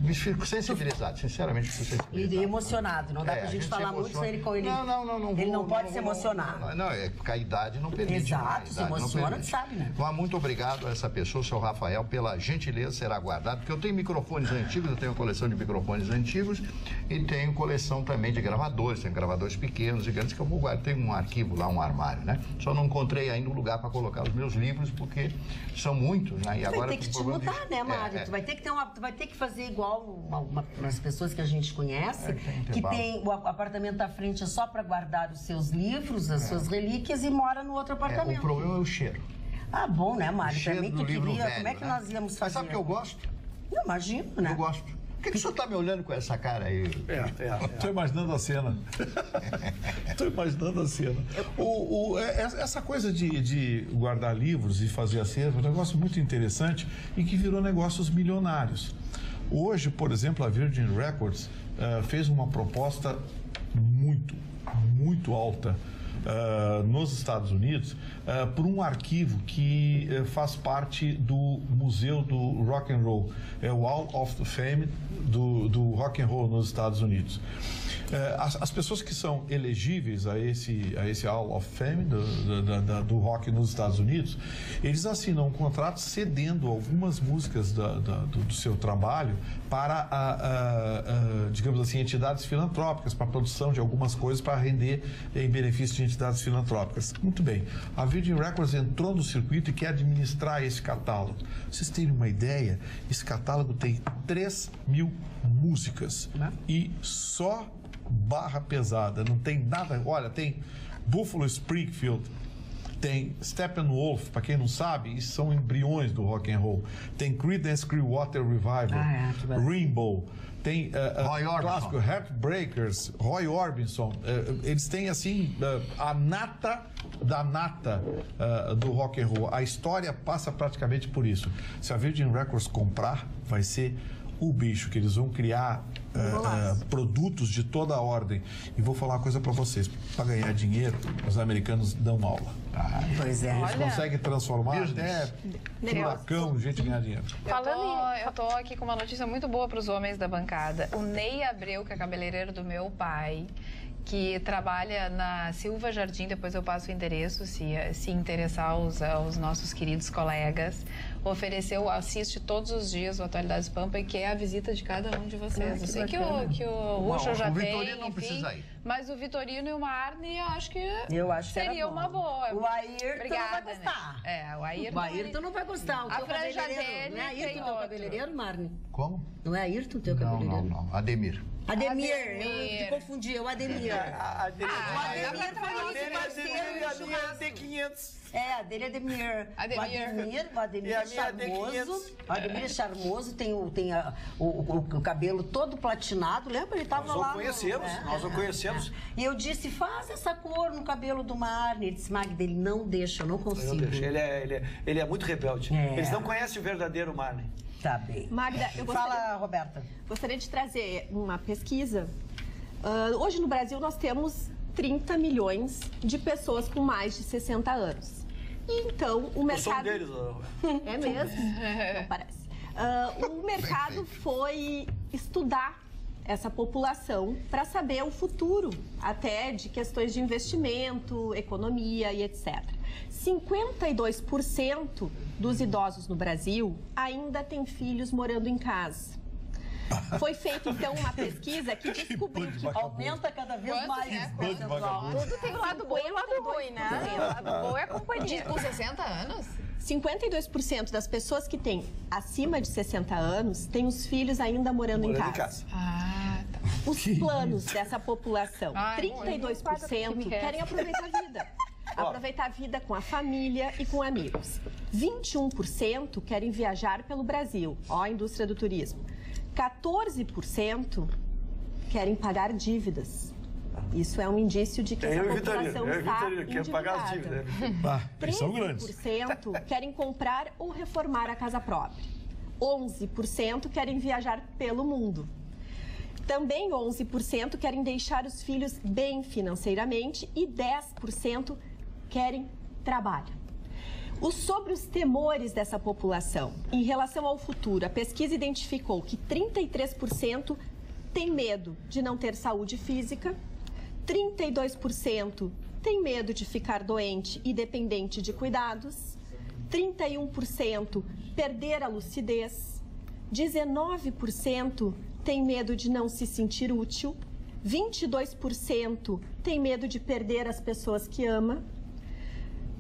Speaker 6: me fico sensibilizado, sinceramente fico sensibilizado.
Speaker 1: E emocionado, não dá pra gente falar muito sem ele com ele.
Speaker 6: Não.
Speaker 1: Ele não pode se emocionar.
Speaker 6: Não, é porque a idade não permite.
Speaker 1: Exato, se emociona, sabe, né?
Speaker 6: Mas muito obrigado a essa pessoa, o seu Rafael, pela gentileza, será guardado, porque eu tenho microfones antigos, eu tenho uma coleção de microfones antigos e tenho coleção também de gravadores, tenho gravadores pequenos e grandes que eu vou guardar. Tem um arquivo lá, um armário, né? Só não encontrei ainda um lugar para colocar os meus livros, porque são muitos, né? E agora
Speaker 1: vai ter que te mudar, né, Mário? Tu vai ter que tu vai ter que fazer igual umas pessoas que a gente conhece, que tem o apartamento da frente é só para guardar os seus livros, as suas relíquias e mora no outro apartamento.
Speaker 6: O problema é o cheiro.
Speaker 1: Bom, né, Mário?
Speaker 6: O cheiro
Speaker 1: também
Speaker 6: do
Speaker 1: tu
Speaker 6: livro
Speaker 1: queria,
Speaker 6: velho,
Speaker 1: como é que nós íamos fazer?
Speaker 6: Mas sabe o que eu gosto?
Speaker 1: Não, imagino, né?
Speaker 6: Eu gosto. Por que o senhor está me olhando com essa cara aí?
Speaker 7: Estou imaginando a cena. Essa coisa de guardar livros e fazer acervo é um negócio muito interessante e que virou negócios milionários. Hoje, por exemplo, a Virgin Records fez uma proposta muito alta nos Estados Unidos por um arquivo que faz parte do Museu do Rock and Roll, é o Hall of Fame do Rock and Roll nos Estados Unidos. As pessoas que são elegíveis a esse Hall of Fame do rock nos Estados Unidos, eles assinam um contrato cedendo algumas músicas do seu trabalho para, digamos assim, entidades filantrópicas, para a produção de algumas coisas para render em benefício de entidades filantrópicas. Muito bem. A Virgin Records entrou no circuito e quer administrar esse catálogo. Vocês terem uma ideia, esse catálogo tem 3.000 músicas e só barra pesada, não tem nada. Olha, tem Buffalo Springfield, tem Steppenwolf, para quem não sabe, isso são embriões do rock and roll. Tem Creedence Clearwater Revival, Rainbow, tem clássico Heartbreakers, Roy Orbison. Eles têm assim a nata da nata do rock and roll. A história passa praticamente por isso. Se a Virgin Records comprar, vai ser o bicho, que eles vão criar produtos de toda a ordem. E vou falar uma coisa para vocês: para ganhar dinheiro, os americanos dão aula.
Speaker 1: Pois é.
Speaker 7: Eles conseguem transformar até furacão, gente ganhar dinheiro.
Speaker 5: Eu tô aqui com uma notícia muito boa para os homens da bancada. O Ney Abreu, que é cabeleireiro do meu pai, que trabalha na Silva Jardim, depois eu passo o endereço, se interessar os nossos queridos colegas, assiste todos os dias o Atualidades Pampa e quer a visita de cada um de vocês. Eu sei que o Ucho já tem,
Speaker 6: Vitorino não precisa ir.
Speaker 5: Mas o Vitorino e o Marne, eu acho que
Speaker 1: seria
Speaker 5: uma boa.
Speaker 1: O Ayrton não vai gostar.
Speaker 5: Né? O
Speaker 1: Ayrton não vai gostar. O teu cabeleireiro, não é Ayrton teu cabeleireiro, Marne?
Speaker 6: Como?
Speaker 1: Não é Ayrton teu cabeleireiro?
Speaker 6: Não. Ademir.
Speaker 1: Ademir, eu te confundi, o Ademir.
Speaker 2: A dele
Speaker 1: tem 500. A dele é Ademir. O Ademir é charmoso. O Ademir é charmoso, tem o cabelo todo platinado. Lembra? Ele estava lá.
Speaker 2: Nós o conhecemos.
Speaker 1: E eu disse, faz essa cor no cabelo do Marne. Ele disse, Magda, ele não deixa, eu não consigo.
Speaker 2: Ele é muito rebelde. Eles não conhecem o verdadeiro Marne.
Speaker 1: Tá bem.
Speaker 4: Magda,
Speaker 1: Fala, Roberta.
Speaker 4: Gostaria de trazer uma pesquisa. Hoje no Brasil nós temos 30 milhões de pessoas com mais de 60 anos. E então o mercado...
Speaker 2: Eu sou um deles.
Speaker 4: É mesmo? Não parece. O mercado foi estudar essa população para saber o futuro, até de questões de investimento, economia e etc. 52% dos idosos no Brasil ainda têm filhos morando em casa. Foi feita, então, uma pesquisa que descobriu que
Speaker 1: aumenta cada vez mais.
Speaker 3: Tudo tem o lado bom e o lado ruim, né? O lado bom é a companhia.
Speaker 5: Com 60 anos?
Speaker 4: 52% das pessoas que têm acima de 60 anos têm os filhos ainda morando em casa.
Speaker 5: Tá.
Speaker 4: Os planos dessa população, 32% querem aproveitar a vida. Aproveitar a vida com a família e com amigos. 21% querem viajar pelo Brasil. Ó, a indústria do turismo. 14% querem pagar dívidas. Isso é um indício de que essa população está endividada. 13% querem comprar ou reformar a casa própria. 11% querem viajar pelo mundo. Também 11% querem deixar os filhos bem financeiramente e 10% querem trabalho. Sobre os temores dessa população em relação ao futuro, a pesquisa identificou que 33% tem medo de não ter saúde física, 32% tem medo de ficar doente e dependente de cuidados, 31% perder a lucidez, 19% tem medo de não se sentir útil, 22% tem medo de perder as pessoas que ama,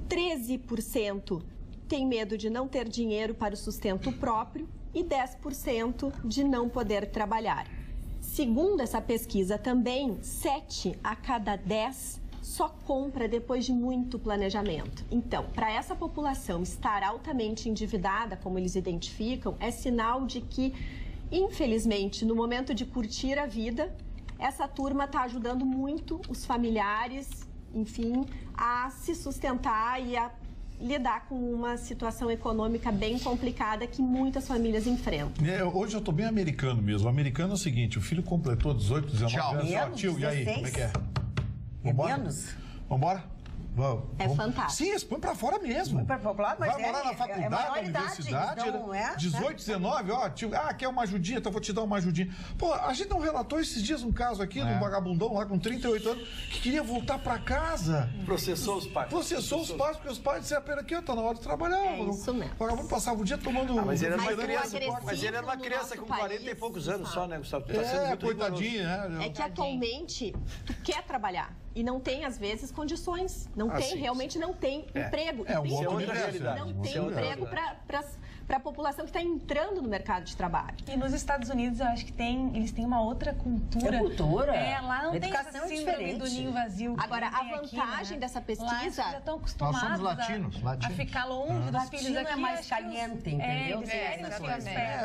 Speaker 4: 13% tem medo de não ter dinheiro para o sustento próprio e 10% de não poder trabalhar. Segundo essa pesquisa também, 7 a cada 10 só compra depois de muito planejamento. Então, para essa população estar altamente endividada, como eles identificam, é sinal de que, infelizmente, no momento de curtir a vida, essa turma está ajudando muito os familiares, enfim, a se sustentar e a lidar com uma situação econômica bem complicada que muitas famílias enfrentam.
Speaker 7: Hoje eu estou bem americano mesmo. O americano é o seguinte, o filho completou 18, 19 anos,
Speaker 1: menos,
Speaker 7: tio, e aí, como é que é?
Speaker 1: É menos?
Speaker 7: Vambora? Vamos.
Speaker 4: É fantástico.
Speaker 7: Sim, eles põem pra fora mesmo.
Speaker 1: Vai
Speaker 7: morar na faculdade, na universidade,
Speaker 1: não é?
Speaker 7: 18, 19, ó, quer uma ajudinha, então vou te dar uma ajudinha. Pô, a gente não relatou esses dias um caso aqui, num vagabundão lá com 38 anos, que queria voltar pra casa.
Speaker 2: Processou os pais.
Speaker 7: Processou os pais, porque os pais disseram, pera aqui, ó, tá na hora de trabalhar.
Speaker 4: É isso mesmo.
Speaker 7: O vagabundo passava o dia tomando...
Speaker 2: Mas ele era uma
Speaker 7: refrigerante.
Speaker 2: criança, mas ele era uma criança com 40 e poucos anos só, né, Gustavo? Tu tá sendo muito
Speaker 7: coitadinho, né?
Speaker 4: É que atualmente tu quer trabalhar e não tem, às vezes, condições. Não tem, realmente não tem emprego.
Speaker 7: É uma outra
Speaker 2: realidade.
Speaker 4: Não tem emprego para a população que está entrando no mercado de trabalho.
Speaker 8: E nos Estados Unidos, eu acho que eles têm uma outra cultura.
Speaker 1: É cultura.
Speaker 8: Lá não tem essa síndrome
Speaker 1: diferente.
Speaker 8: do ninho vazio.
Speaker 4: Agora, a vantagem dessa pesquisa...
Speaker 8: Lá eles já estão acostumados
Speaker 6: Nós somos latinos.
Speaker 8: a ficar longe dos filhos aqui.
Speaker 1: É mais caliente, entendeu?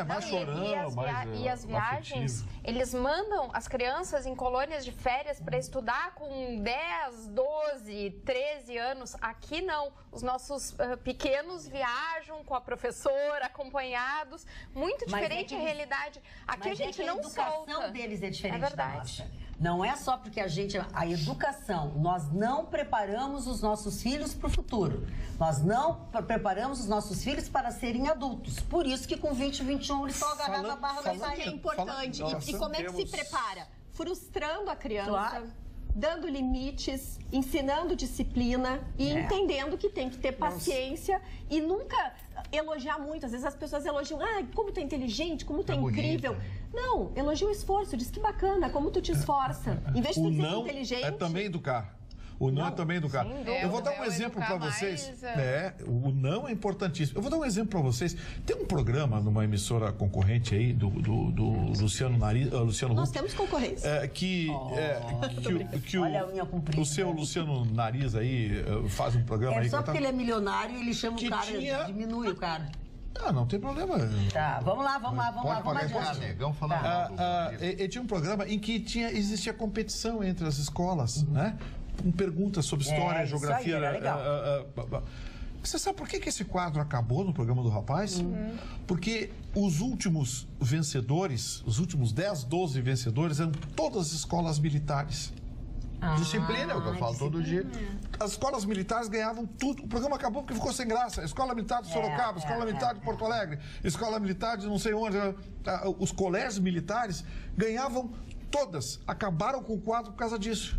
Speaker 7: Mais chorando,
Speaker 3: e as viagens, eles mandam as crianças em colônias de férias para estudar com 10, 12, 13 anos. Aqui não. Os nossos pequenos viajam com a professora, acompanhados. Muito diferente a realidade. Aqui a gente não solta.
Speaker 1: A educação deles é diferente
Speaker 3: verdade.
Speaker 1: da nossa. Não é só porque a educação, nós não preparamos os nossos filhos para o futuro. Nós não preparamos os nossos filhos para serem adultos. Por isso que com 20, 21 eles estão agarrados na barra da
Speaker 4: Isso que é importante. E como é que se prepara? Frustrando a criança.
Speaker 1: Claro.
Speaker 4: Dando limites, ensinando disciplina e entendendo que tem que ter paciência e nunca elogiar muito. Às vezes as pessoas elogiam, como tu é inteligente, como tu é incrível.
Speaker 6: Bonita.
Speaker 4: Não, elogia o esforço, diz que bacana, como tu te esforça. Em vez de tu ser inteligente...
Speaker 7: é também educar. O não é também educar. Eu vou dar um exemplo para vocês. O não é importantíssimo. Eu vou dar um exemplo para vocês. Tem um programa numa emissora concorrente aí do Luciano Huck.
Speaker 4: Nós temos concorrência.
Speaker 1: Olha a unha comprida.
Speaker 7: O seu Luciano Nariz aí faz um programa aí.
Speaker 1: Só porque ele é milionário, ele chama o cara, diminui o cara.
Speaker 7: Não tem problema.
Speaker 1: Tá, vamos lá.
Speaker 6: Pode pagar, negão falando.
Speaker 7: Ele tinha um programa em que existia competição entre as escolas, né? Com perguntas sobre história, geografia.
Speaker 1: Isso aí, legal.
Speaker 7: Você sabe por que esse quadro acabou no programa do rapaz? Porque os últimos vencedores, os últimos 10, 12 vencedores, eram todas as escolas militares.
Speaker 6: Disciplina, é o que eu falo todo dia.
Speaker 7: As escolas militares ganhavam tudo. O programa acabou porque ficou sem graça. Escola Militar de Sorocaba, Escola Militar de Porto Alegre, Escola Militar de não sei onde. Os colégios militares ganhavam todas. Acabaram com o quadro por causa disso.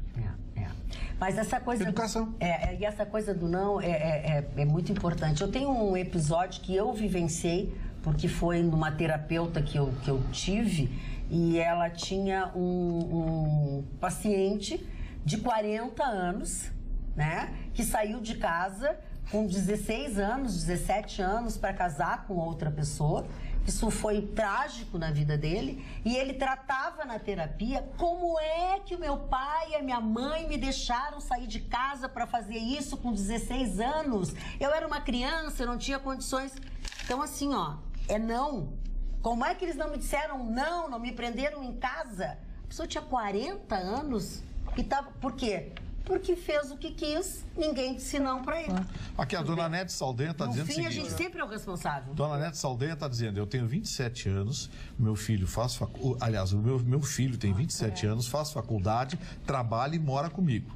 Speaker 1: Mas essa coisa...
Speaker 7: Educação.
Speaker 1: E essa coisa do não é muito importante. Eu tenho um episódio que eu vivenciei, porque foi numa terapeuta que eu tive, e ela tinha um paciente de 40 anos, né, que saiu de casa com 16 anos, 17 anos para casar com outra pessoa. Isso foi trágico na vida dele. E ele tratava na terapia como é que o meu pai e a minha mãe me deixaram sair de casa para fazer isso com 16 anos. Eu era uma criança, eu não tinha condições. Então, assim, não. Como é que eles não me disseram não me prenderam em casa? A pessoa tinha 40 anos e tava... Por quê? Porque fez o que quis, ninguém disse não para ele.
Speaker 7: Aqui, a dona Nete Saldanha está dizendo o seguinte...
Speaker 1: No fim, a gente sempre é o responsável.
Speaker 7: Dona Nete Saldanha está dizendo, eu tenho 27 anos, meu filho faz faculdade... Aliás, o meu filho tem 27 anos, faz faculdade, trabalha e mora comigo.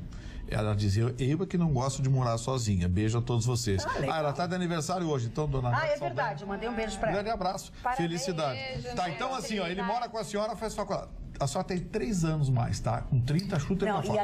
Speaker 7: Ela dizia, eu é que não gosto de morar sozinha. Beijo a todos vocês. Ela está de aniversário hoje, então, dona Nete Saldanha...
Speaker 1: É verdade, eu mandei um beijo para ela.
Speaker 7: Grande abraço,
Speaker 3: parabéns,
Speaker 7: felicidade. Tá, então assim, ele mora com a senhora, faz faculdade. A senhora tem 3 anos mais, tá? Com 30, chuta
Speaker 1: não,
Speaker 7: pra fora.
Speaker 1: E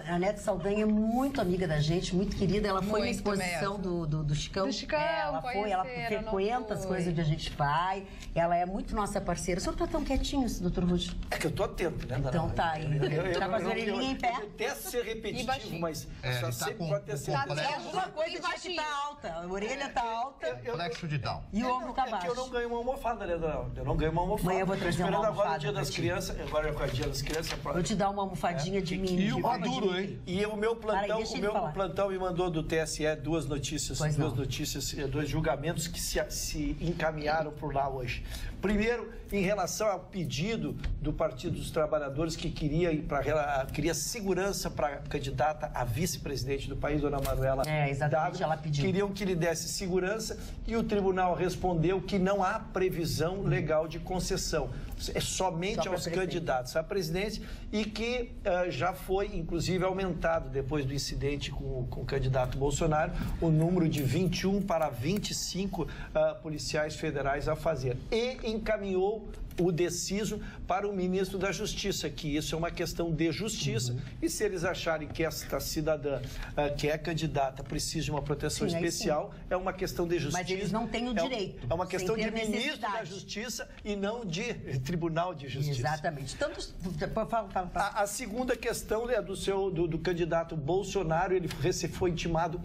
Speaker 1: a Nete Saldanha é muito amiga da gente, muito querida. Ela foi na exposição do Chicão.
Speaker 5: Do Chicão,
Speaker 1: ela frequenta as coisas que a gente vai. Ela é muito nossa parceira. O senhor tá tão quietinho, doutor Ruth?
Speaker 2: É que eu tô atento, né, Dana?
Speaker 1: Então tá aí. Tá com as orelhinhas em pé?
Speaker 2: Eu detesto ser repetitivo, mas
Speaker 6: só
Speaker 2: sempre pode ter certeza.
Speaker 1: Alguma coisa tinha que tá alta. A orelha tá alta.
Speaker 6: Complexo de Down.
Speaker 1: E o ombro tá baixo.
Speaker 2: É que eu não ganho uma almofada, né, Dona? Eu não ganho uma almofada.
Speaker 1: Amanhã eu vou trazer uma almofada.
Speaker 2: Esperando agora o Dia das Crianças. Agora é com o Dia das Criança.
Speaker 1: Vou te dar uma almofadinha de mim.
Speaker 7: E o Maduro, hein?
Speaker 2: E o meu plantão, me mandou do TSE duas notícias, dois julgamentos que se encaminharam por lá hoje. Primeiro, em relação ao pedido do Partido dos Trabalhadores, que queria segurança para a candidata a vice-presidente do país, dona Manuela
Speaker 1: exatamente, ela pediu.
Speaker 2: Queriam que lhe desse segurança e o tribunal respondeu que não há previsão legal de concessão. É somente aos candidatos à presidência e que já foi, inclusive, aumentado depois do incidente com o candidato Bolsonaro, o número de 21 para 25 policiais federais a fazer. E encaminhou o deciso para o ministro da Justiça, que isso é uma questão de justiça, e se eles acharem que esta cidadã, que é candidata, precisa de uma proteção especial, é uma questão de justiça.
Speaker 1: Mas eles não têm o direito.
Speaker 2: É uma questão de ministro da Justiça e não de Tribunal de Justiça.
Speaker 1: Exatamente.
Speaker 2: A segunda questão é do candidato Bolsonaro. Ele foi intimado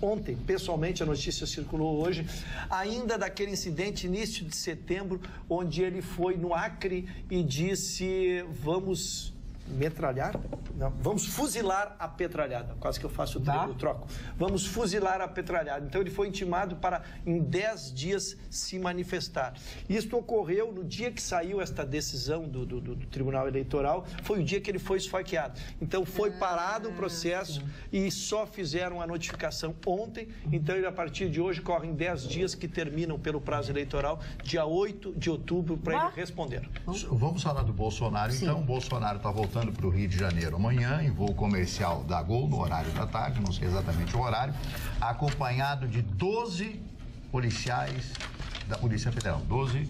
Speaker 2: ontem, pessoalmente, a notícia circulou hoje, ainda daquele incidente início de setembro, onde ele foi no Acre e disse: vamos metralhar? Não, vamos fuzilar a petralhada. Quase que eu faço o troco. Vamos fuzilar a petralhada. Então ele foi intimado para em 10 dias se manifestar. Isto ocorreu no dia que saiu esta decisão do Tribunal Eleitoral, foi o dia que ele foi esfaqueado. Então foi parado o processo e só fizeram a notificação ontem. Então ele, a partir de hoje, correm 10 dias que terminam pelo prazo eleitoral, dia 8 de outubro, para ele responder.
Speaker 6: Vamos falar do Bolsonaro. Sim. Então, o Bolsonaro está voltando para o Rio de Janeiro amanhã, em voo comercial da Gol, no horário da tarde, não sei exatamente o horário, acompanhado de 12 policiais da Polícia Federal, 12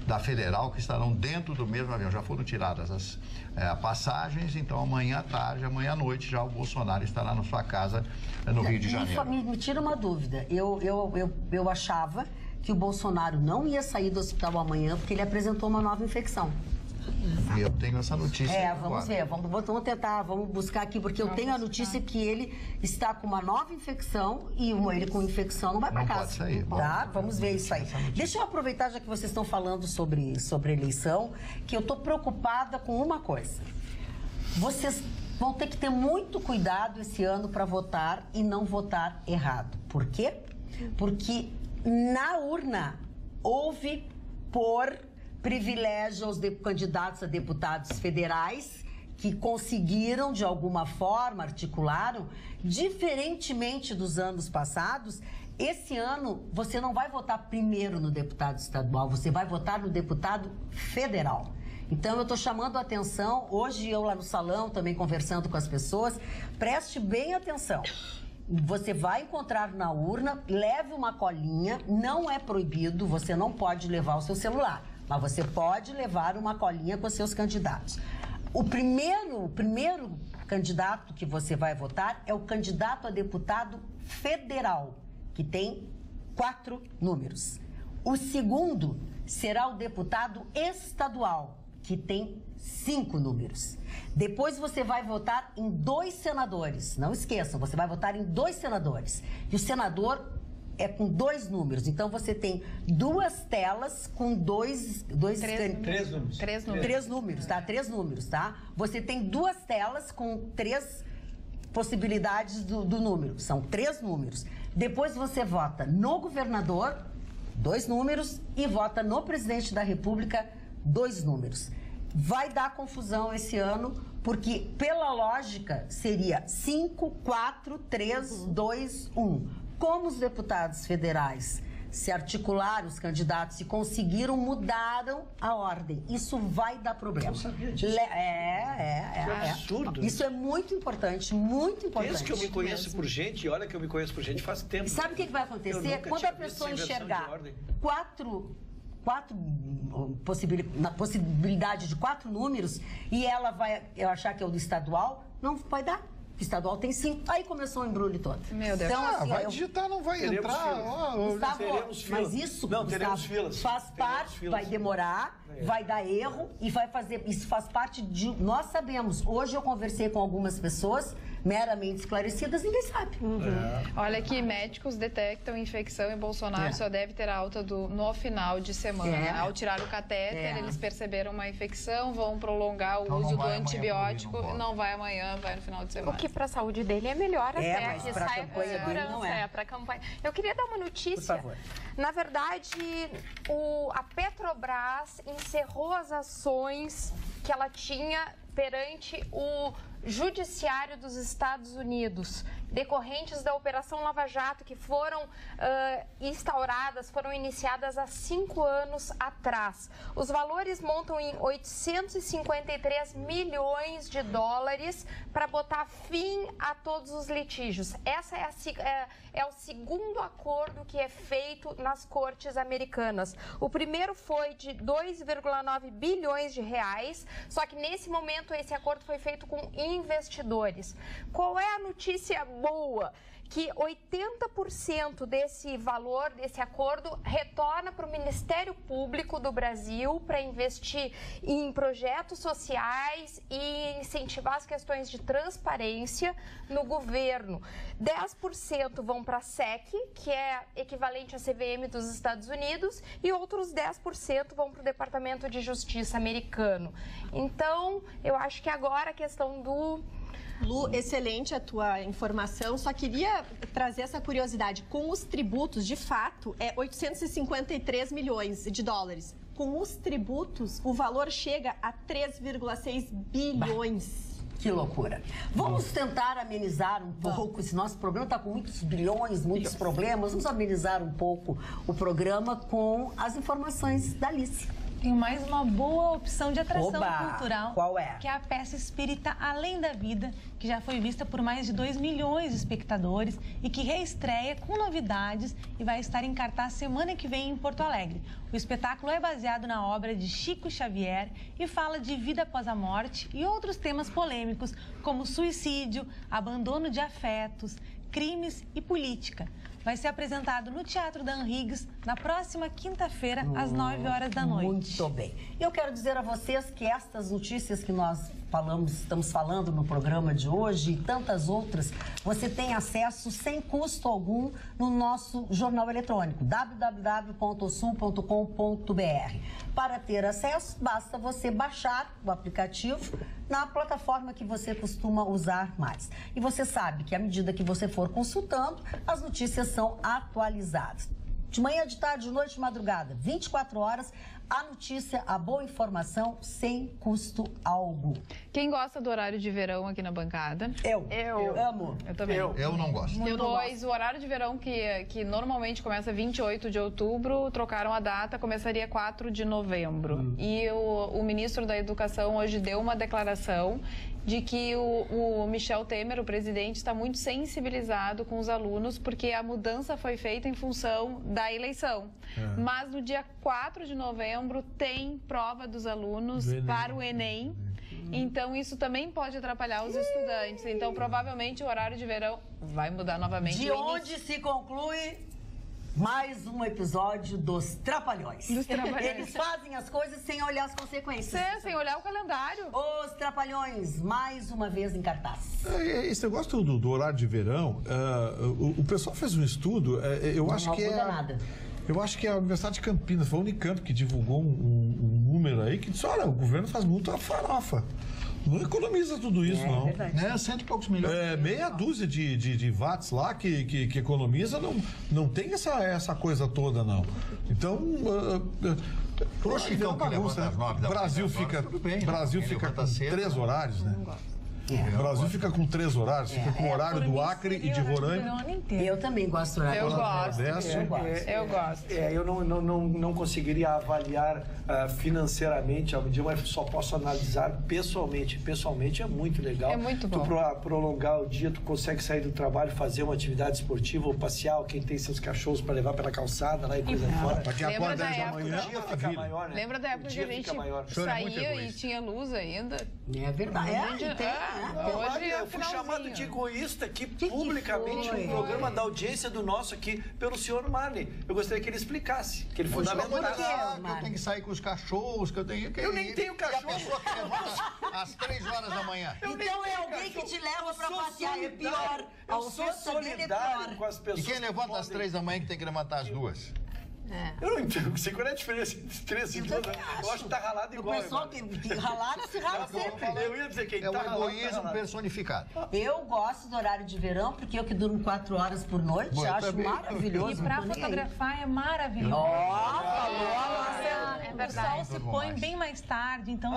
Speaker 6: da Federal, que estarão dentro do mesmo avião. Já foram tiradas as passagens, então amanhã à tarde, amanhã à noite, já o Bolsonaro estará na sua casa no Rio de Janeiro.
Speaker 1: Me tira uma dúvida. Eu achava que o Bolsonaro não ia sair do hospital amanhã porque ele apresentou uma nova infecção.
Speaker 6: E eu tenho essa notícia.
Speaker 1: Vamos ver, vamos tentar, vamos buscar aqui, porque eu tenho a notícia que ele está com uma nova infecção e ele com infecção não vai para casa.
Speaker 6: Pode sair.
Speaker 1: Tá? Vamos ver isso aí. Deixa eu aproveitar, já que vocês estão falando sobre eleição, que eu estou preocupada com uma coisa. Vocês vão ter que ter muito cuidado esse ano para votar e não votar errado. Por quê? Porque na urna houve privilégio aos candidatos a deputados federais que conseguiram, de alguma forma, articularam, diferentemente dos anos passados. Esse ano, você não vai votar primeiro no deputado estadual, você vai votar no deputado federal. Então, eu estou chamando a atenção, hoje eu lá no salão, também conversando com as pessoas, preste bem atenção. Você vai encontrar na urna, leve uma colinha, não é proibido, você não pode levar o seu celular. Mas você pode levar uma colinha com os seus candidatos. O primeiro candidato que você vai votar é o candidato a deputado federal, que tem 4 números. O segundo será o deputado estadual, que tem 5 números. Depois você vai votar em 2 senadores. Não esqueçam, você vai votar em 2 senadores. E o senador é com 2 números. Então, você tem 2 telas com 3 números. 3 números, tá? 3 números, tá? Você tem 2 telas com 3 possibilidades do número. São 3 números. Depois, você vota no governador, 2 números, e vota no presidente da República, 2 números. Vai dar confusão esse ano, porque, pela lógica, seria 5, 4, 3, 2, 1. Como os deputados federais se articularam, os candidatos se conseguiram, mudaram a ordem. Isso vai dar problema.
Speaker 2: Eu sabia disso.
Speaker 1: É absurdo. Isso é muito importante, muito importante.
Speaker 2: Penso que eu me conheço por gente, e olha que eu me conheço por gente faz tempo.
Speaker 1: E sabe o que vai acontecer? Quando a pessoa enxergar possibilidade de 4 números e ela vai achar que é o do estadual, não vai dar. O estadual tem 5. Aí começou o embrulho todo.
Speaker 5: Meu Deus.
Speaker 7: Então, assim, vai digitar, não vai entrar.
Speaker 1: Gustavo, mas isso,
Speaker 2: não, teremos
Speaker 1: Gustavo,
Speaker 2: filas.
Speaker 1: Faz parte, vai demorar, vai dar erro e vai fazer. Isso faz parte de. Nós sabemos. Hoje eu conversei com algumas pessoas meramente esclarecidas, ninguém sabe.
Speaker 5: Olha que médicos detectam infecção e Bolsonaro só deve ter alta no final de semana. Ao tirar o catéter, eles perceberam uma infecção, vão prolongar o uso do antibiótico, não vai amanhã, vai no final de semana.
Speaker 3: O que para a saúde dele é melhor até,
Speaker 1: que saia com segurança,
Speaker 3: para a campanha. Eu queria dar uma notícia.
Speaker 1: Por favor.
Speaker 3: Na verdade, a Petrobras encerrou as ações que ela tinha perante o Judiciário dos Estados Unidos, decorrentes da Operação Lava Jato, que foram foram iniciadas há 5 anos atrás. Os valores montam em 853 milhões de dólares para botar fim a todos os litígios. Essa é o segundo acordo que é feito nas cortes americanas. O primeiro foi de 2,9 bilhões de reais, só que nesse momento esse acordo foi feito com investidores. Qual é a notícia boa? Que 80% desse valor, desse acordo, retorna para o Ministério Público do Brasil para investir em projetos sociais e incentivar as questões de transparência no governo. 10% vão para a SEC, que é equivalente à CVM dos Estados Unidos, e outros 10% vão para o Departamento de Justiça americano. Então, eu acho que agora a questão do...
Speaker 4: Lu, excelente a tua informação, só queria trazer essa curiosidade. Com os tributos, de fato, é 853 milhões de dólares. Com os tributos, o valor chega a 3,6 bilhões.
Speaker 1: Que loucura. Vamos tentar amenizar um pouco. Esse nosso programa está com muitos bilhões, muitos problemas. Vamos amenizar um pouco o programa com as informações da Alice.
Speaker 8: Tem mais uma boa opção de atração cultural.
Speaker 1: Qual é?
Speaker 8: Que é a peça espírita Além da Vida, que já foi vista por mais de 2 milhões de espectadores e que reestreia com novidades e vai estar em cartaz semana que vem em Porto Alegre. O espetáculo é baseado na obra de Chico Xavier e fala de vida após a morte e outros temas polêmicos, como suicídio, abandono de afetos, crimes e política. Vai ser apresentado no Teatro Dan Higgs na próxima quinta-feira, às 9 horas da noite.
Speaker 1: Muito bem. Eu quero dizer a vocês que estas notícias que nós estamos falando no programa de hoje e tantas outras, você tem acesso sem custo algum no nosso jornal eletrônico, www.sul.com.br. Para ter acesso, basta você baixar o aplicativo na plataforma que você costuma usar mais. E você sabe que à medida que você for consultando, as notícias são atualizadas. De manhã, de tarde, de noite, de madrugada, 24 horas, a notícia, a boa informação, sem custo algum.
Speaker 5: Quem gosta do horário de verão aqui na bancada?
Speaker 1: Eu amo.
Speaker 5: Eu também.
Speaker 6: Eu não gosto.
Speaker 5: O horário de verão que normalmente começa 28 de outubro, trocaram a data, começaria 4 de novembro. E o ministro da Educação hoje deu uma declaração de que o Michel Temer, o presidente, está muito sensibilizado com os alunos porque a mudança foi feita em função da eleição. Mas no dia 4 de novembro tem prova dos alunos para o Enem. Então, isso também pode atrapalhar os estudantes. Então, provavelmente, o horário de verão vai mudar novamente.
Speaker 1: De onde se conclui mais um episódio dos Trapalhões. Eles fazem as coisas sem olhar as consequências.
Speaker 5: Sem olhar o calendário.
Speaker 1: Os Trapalhões, mais uma vez em cartaz.
Speaker 7: Esse negócio do horário de verão, o pessoal fez um estudo, eu acho que
Speaker 1: nada.
Speaker 7: Eu acho que é a Universidade de Campinas, foi a Unicamp que divulgou um número aí que disse, olha, o governo faz muita farofa. Não economiza tudo isso, não.
Speaker 6: É verdade. 100 e poucos milhões.
Speaker 7: Meia dúzia de watts lá que economiza, não tem essa coisa toda, não. Então,
Speaker 6: pro Chicão que levanta às 9 da manhã,
Speaker 7: Brasil fica com 3 horários, né? O Brasil fica com 3 horários, fica com o horário do Acre e de Roraima.
Speaker 1: Eu também gosto do horário.
Speaker 5: Eu gosto. Eu gosto.
Speaker 2: Eu não conseguiria avaliar financeiramente, mas só posso analisar pessoalmente. Pessoalmente é muito legal.
Speaker 5: É muito bom.
Speaker 2: Tu prolongar o dia, tu consegue sair do trabalho, fazer uma atividade esportiva ou passear, quem tem seus cachorros para levar pela calçada lá e coisa fora.
Speaker 7: Pra quem acorda 10 da manhã,
Speaker 2: o dia fica maior, né?
Speaker 5: Lembra da época que a gente saía e tinha luz ainda?
Speaker 1: É verdade.
Speaker 2: Eu fui chamado de egoísta aqui publicamente no programa da audiência do nosso aqui pelo senhor Marley. Eu gostaria que ele explicasse, que ele fundamentasse.
Speaker 6: Que eu tenho que sair com os cachorros, que eu tenho que...
Speaker 2: Eu nem tenho cachorro.
Speaker 6: E a pessoa que levanta às 3 horas da manhã.
Speaker 1: Então é alguém que te leva pra passear, é pior.
Speaker 2: Eu sou solidário com as pessoas.
Speaker 6: E quem levanta às 3 da manhã que tem que levantar às 2?
Speaker 2: Eu não entendo, sei qual é a diferença entre 3 e 2. Eu acho que tá ralado igual.
Speaker 1: O pessoal que ralaram se rala sempre.
Speaker 2: Eu ia dizer quem
Speaker 6: é
Speaker 2: tá
Speaker 6: o egoísmo personificado.
Speaker 1: Eu gosto do horário de verão, porque eu que durmo 4 horas por noite, acho maravilhoso.
Speaker 8: E pra fotografar é maravilhoso.
Speaker 1: É
Speaker 8: verdade. O sol se põe bem mais tarde, então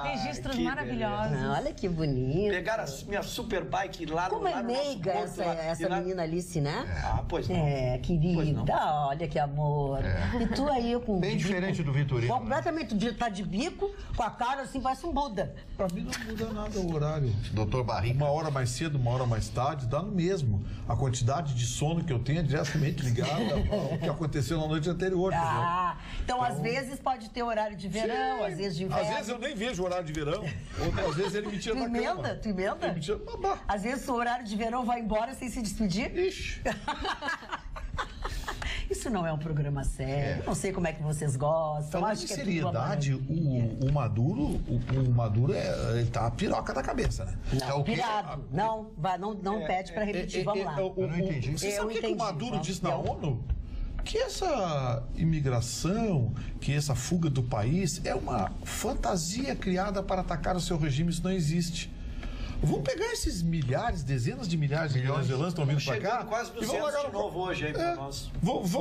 Speaker 8: registros maravilhosos.
Speaker 1: Olha que bonito.
Speaker 2: Pegaram a minha super bike lá
Speaker 1: Como é meiga essa menina Alice, né?
Speaker 2: Pois não.
Speaker 1: Querida, olha que amor. E tu aí com...
Speaker 6: Bem diferente do Vitorino.
Speaker 1: Completamente, tá de bico, com a cara assim, parece um Buda.
Speaker 7: Pra mim não muda nada o horário.
Speaker 6: Doutor Barriga.
Speaker 7: 1 hora mais cedo, 1 hora mais tarde, dá no mesmo. A quantidade de sono que eu tenho é diretamente ligada ao que aconteceu na noite anterior.
Speaker 1: Então às vezes pode ter horário de verão, às vezes de inverno.
Speaker 7: Às vezes eu nem vejo o horário de verão. Outras vezes ele me tira da cama.
Speaker 1: Tu emenda?
Speaker 7: Ele me tira...
Speaker 1: Às vezes o horário de verão vai embora sem se despedir.
Speaker 7: Ixi.
Speaker 1: Isso não é um programa sério. Não sei como é que vocês gostam.
Speaker 7: Falando
Speaker 1: acho que
Speaker 7: em seriedade, o Maduro, ele tá a piroca da cabeça, né?
Speaker 1: Não, pirado. Não pede pra repetir. Vamos lá.
Speaker 6: Eu não entendi.
Speaker 7: Você sabe o que o Maduro disse na ONU? Que essa imigração, que essa fuga do país é uma fantasia criada para atacar o seu regime. Isso não existe. Vamos pegar esses milhares, dezenas de milhares de venezuelanos que estão vindo para cá.
Speaker 2: Quase 200 de novo hoje aí para nós.
Speaker 7: Vamos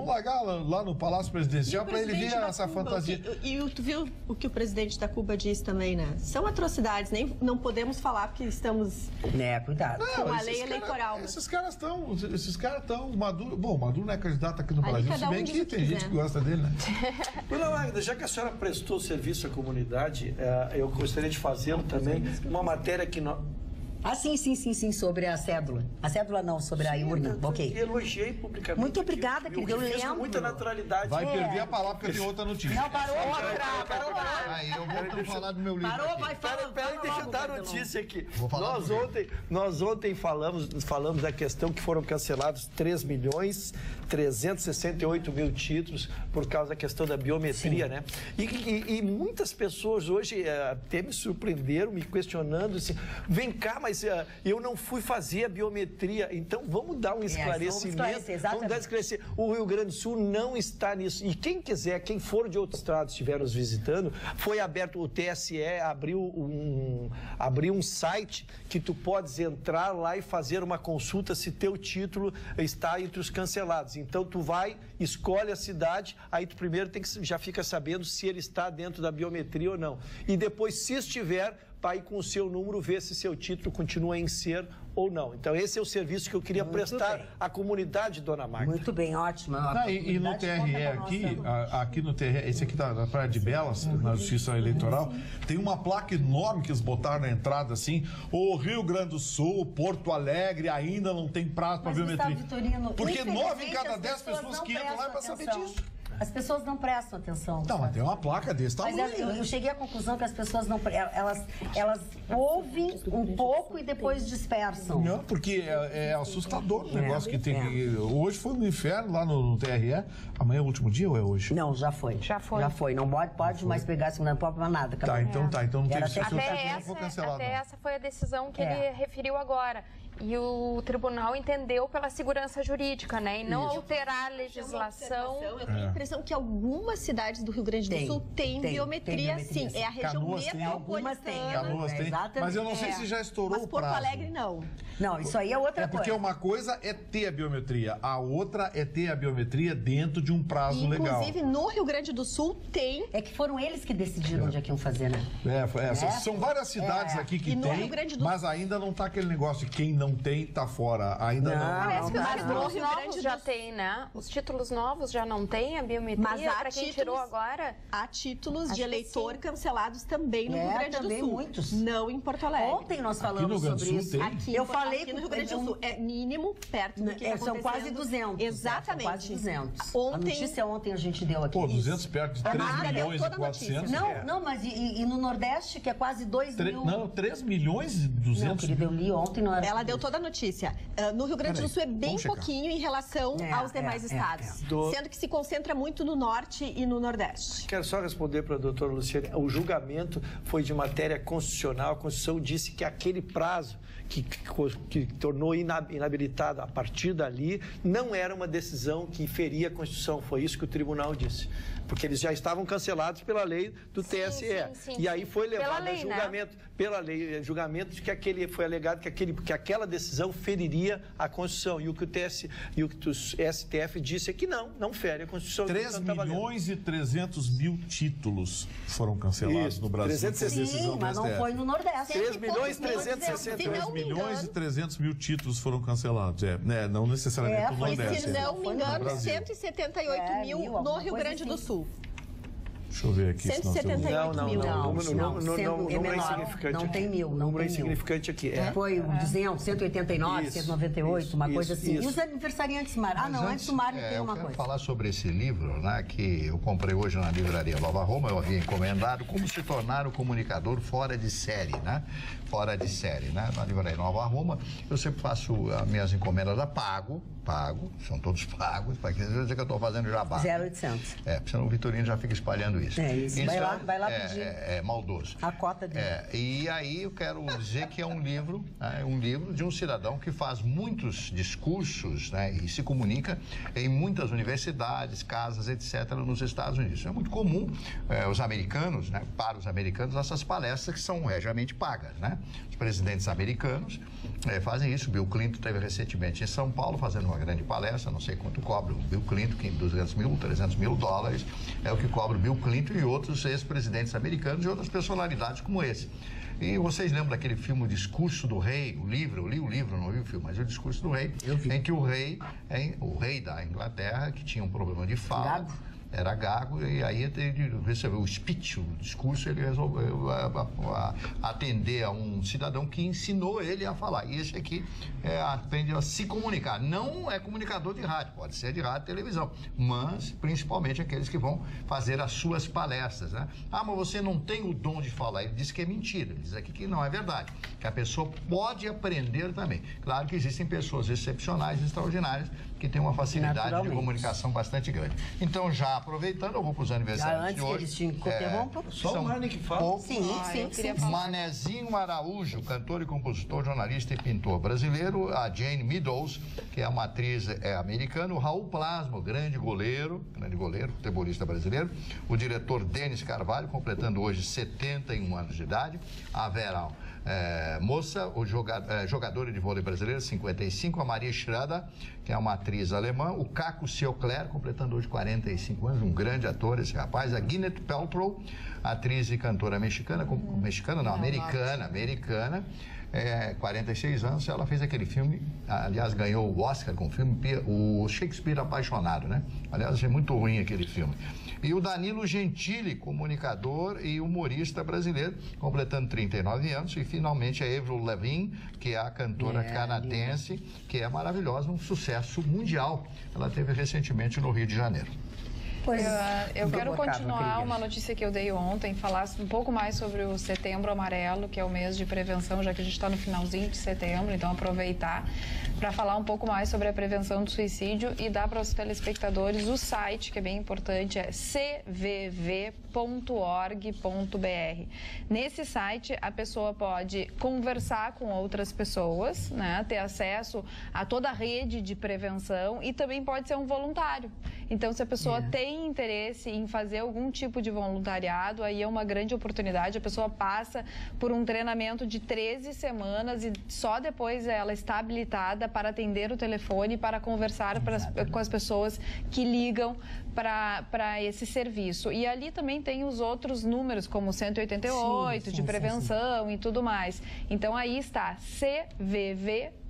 Speaker 7: largar lá no Palácio Presidencial para ele ver essa fantasia.
Speaker 4: E tu viu o que o presidente da Cuba disse também, né? São atrocidades, não podemos falar porque estamos...
Speaker 1: Cuidado.
Speaker 4: Com a lei eleitoral.
Speaker 7: Esses caras estão... Maduro não é candidato aqui no Brasil, se bem que tem gente que gosta dele, né?
Speaker 2: Dona Magda, já que a senhora prestou serviço à comunidade, eu gostaria de fazê-lo também, uma matéria que nós...
Speaker 1: sim, sobre a cédula. A cédula não, sobre a urna. Ok.
Speaker 2: Elogiei publicamente.
Speaker 1: Muito obrigada, querida. Eu lembro.
Speaker 2: Com muita naturalidade.
Speaker 7: Vai perder a palavra porque tem outra notícia.
Speaker 1: Não, parou.
Speaker 6: Aí eu vou falar do meu livro.
Speaker 1: Parou, vai falar.
Speaker 2: Peraí, deixa eu dar a notícia aqui.
Speaker 6: Nós
Speaker 2: ontem falamos da questão que foram cancelados 3.368.000 títulos por causa da questão da biometria, né? E muitas pessoas hoje até me surpreenderam, me questionando assim, vem cá, mas eu não fui fazer a biometria. Então, vamos dar um esclarecimento. Vamos dar esclarecer. O Rio Grande do Sul não está nisso. E quem quiser, quem for de outros estados, estiver nos visitando, foi aberto, o TSE abriu um site que tu podes entrar lá e fazer uma consulta se teu título está entre os cancelados. Então, tu vai, escolhe a cidade, aí tu primeiro já fica sabendo se ele está dentro da biometria ou não. E depois, se estiver, para ir com o seu número, ver se seu título continua em ser ou não. Então, esse é o serviço que eu queria prestar à comunidade, dona Magda.
Speaker 1: Muito bem, ótimo.
Speaker 7: E no TRE aqui no TRE, esse aqui da Praia de Belas, na Justiça Eleitoral, tem uma placa enorme que eles botaram na entrada, assim, o Rio Grande do Sul, Porto Alegre, ainda não tem prazo para biometria. Porque 9 em cada 10 pessoas que entram lá é para saber disso.
Speaker 1: As pessoas não prestam atenção.
Speaker 7: Não, mas tem uma placa desse tamanho.
Speaker 1: Mas eu cheguei à conclusão que as pessoas não... Elas ouvem um pouco e depois dispersam.
Speaker 7: Não, porque é assustador o negócio que tem. Hoje foi no inferno lá no TRE. Amanhã é o último dia ou é hoje?
Speaker 1: Não, já foi. Já foi. Não pode mais pegar a segunda prova para nada.
Speaker 7: Então não tem
Speaker 3: Até essa foi a decisão que ele referiu agora. E o tribunal entendeu pela segurança jurídica, né? E não alterar a legislação.
Speaker 4: Eu tenho a impressão que algumas cidades do Rio Grande do Sul têm biometria, sim. É a região metropolitana.
Speaker 7: Canoas tem. Mas eu não sei se já estourou o prazo.
Speaker 4: Mas Porto Alegre não.
Speaker 1: Não, isso aí é outra coisa.
Speaker 7: Porque uma coisa é ter a biometria, a outra é ter a biometria dentro de um prazo legal.
Speaker 4: Inclusive, no Rio Grande do Sul tem...
Speaker 1: É que foram eles que decidiram onde é que iam fazer, né?
Speaker 7: São várias cidades aqui que tem, mas ainda não está aquele negócio de quem não não tem, tá fora. Ainda não.
Speaker 3: Parece que os títulos novos já tem, né? Os títulos novos já não tem a biometria para quem tirou agora?
Speaker 4: Há títulos de eleitor cancelados também no Rio Grande do Sul.
Speaker 1: Muitos.
Speaker 4: Não em Porto Alegre.
Speaker 1: Ontem nós falamos sobre isso.
Speaker 4: Eu falei que no Rio Grande do Sul é mínimo, perto do que está
Speaker 1: são quase 200.
Speaker 4: Exatamente.
Speaker 1: São quase 200.
Speaker 4: Ontem,
Speaker 1: a notícia ontem a gente deu aqui.
Speaker 7: Pô, 200 perto de 3 milhões e 400.
Speaker 1: Não, mas e no Nordeste, que é quase 2 mil...
Speaker 7: Não, 3 milhões e 200
Speaker 1: não, querida, eu li ontem. Não era
Speaker 4: ela deu toda a notícia. No Rio Grande do Sul é bem pouquinho em relação aos demais estados. Sendo que se concentra muito no Norte e no Nordeste.
Speaker 2: Quero só responder para a doutora Luciane. O julgamento foi de matéria constitucional. A Constituição disse que aquele prazo que tornou inabilitado a partir dali não era uma decisão que feria a Constituição. Foi isso que o tribunal disse. Porque eles já estavam cancelados pela lei do TSE. E aí foi levado a julgamento, pela lei, julgamento de que foi alegado que aquela decisão feriria a Constituição. E o que o STF disse é que não fere a Constituição.
Speaker 7: 3 milhões e 300 mil títulos foram cancelados no Brasil.
Speaker 1: Sim, mas não foi no Nordeste.
Speaker 2: 3 milhões e 360
Speaker 7: milhões e 300 mil títulos foram cancelados. Não necessariamente no Nordeste.
Speaker 4: Se não me engano, 178 mil no Rio Grande do Sul.
Speaker 7: Deixa eu ver aqui.
Speaker 4: 178 mil.
Speaker 2: Não é insignificante.
Speaker 1: Não tem mil.
Speaker 2: Não é insignificante aqui.
Speaker 1: Foi 200, 189, 198, uma coisa assim. E os aniversariantes, Mário? Antes do Mário tem uma coisa.
Speaker 6: Eu quero falar sobre esse livro, né, que eu comprei hoje na livraria Nova Roma, eu havia encomendado, Como se tornar um comunicador fora de série, né? Fora de série, né? Na livraria Nova Roma, eu sempre faço as minhas encomendas pago, são todos pagos, para que dizer que eu estou fazendo jabá.
Speaker 1: 0800.
Speaker 6: Porque senão o Vitorino já fica espalhando isso.
Speaker 1: Isso. Vai lá pedir.
Speaker 6: É maldoso.
Speaker 1: A cota dele.
Speaker 6: E aí eu quero dizer que é um livro de um cidadão que faz muitos discursos, né, e se comunica em muitas universidades, casas, etc., nos Estados Unidos. É muito comum os americanos, né, para os americanos, essas palestras que são regiamente pagas, né? Os presidentes americanos fazem isso. Bill Clinton esteve recentemente em São Paulo fazendo uma grande palestra, não sei quanto cobra o Bill Clinton, que 200 mil, 300 mil dólares é o que cobra o Bill Clinton e outros ex-presidentes americanos e outras personalidades como esse. E vocês lembram daquele filme O Discurso do Rei, o livro? Eu li o livro, não vi o filme, mas o Discurso do Rei, em que o rei da Inglaterra, que tinha um problema de fala, era gago, e aí ele recebeu o speech, o discurso, ele resolveu atender a um cidadão que ensinou ele a falar. E esse aqui aprende a se comunicar. Não é comunicador de rádio, pode ser de rádio e televisão, mas principalmente aqueles que vão fazer as suas palestras, né? Mas você não tem o dom de falar. Ele diz que é mentira, ele diz aqui que não é verdade, que a pessoa pode aprender também. Claro que existem pessoas excepcionais, extraordinárias, que têm uma facilidade de comunicação bastante grande. Então, já aproveitando, eu vou para os aniversários de hoje.
Speaker 1: Antes que eles te interrompam.
Speaker 2: Só o Marne que fala.
Speaker 1: Sim.
Speaker 6: Manezinho Araújo, cantor e compositor, jornalista e pintor brasileiro. A Jane Meadows, que é uma atriz americana. O Raul Plasmo, grande goleiro, futebolista brasileiro. O diretor Denis Carvalho, completando hoje 71 anos de idade. A Vera Moça, jogadora de vôlei brasileira, 55. A Maria Schrader, que é uma atriz alemã. O Caco Siocler, completando hoje 45 anos, um grande ator esse rapaz. A Gwyneth Paltrow, atriz e cantora americana, 46 anos. Ela fez aquele filme, aliás, ganhou o Oscar com o filme, o Shakespeare Apaixonado, né? Aliás, é muito ruim aquele filme. E o Danilo Gentili, comunicador e humorista brasileiro, completando 39 anos. E finalmente a Avril Lavigne, que é a cantora canadense, que é maravilhosa, um sucesso mundial. Ela teve recentemente no Rio de Janeiro.
Speaker 5: Eu quero continuar uma notícia que eu dei ontem, falar um pouco mais sobre o Setembro Amarelo, que é o mês de prevenção, já que a gente está no finalzinho de setembro, então aproveitar para falar um pouco mais sobre a prevenção do suicídio e dar para os telespectadores o site, que é bem importante, é cvv.org.br. Nesse site, a pessoa pode conversar com outras pessoas, né, ter acesso a toda a rede de prevenção e também pode ser um voluntário. Então, se a pessoa tem interesse em fazer algum tipo de voluntariado, aí é uma grande oportunidade. A pessoa passa por um treinamento de 13 semanas e só depois ela está habilitada para atender o telefone, para conversar com as pessoas que ligam para esse serviço. E ali também também tem os outros números, como 188 de prevenção e tudo mais. Então, aí está, cvv.org.br.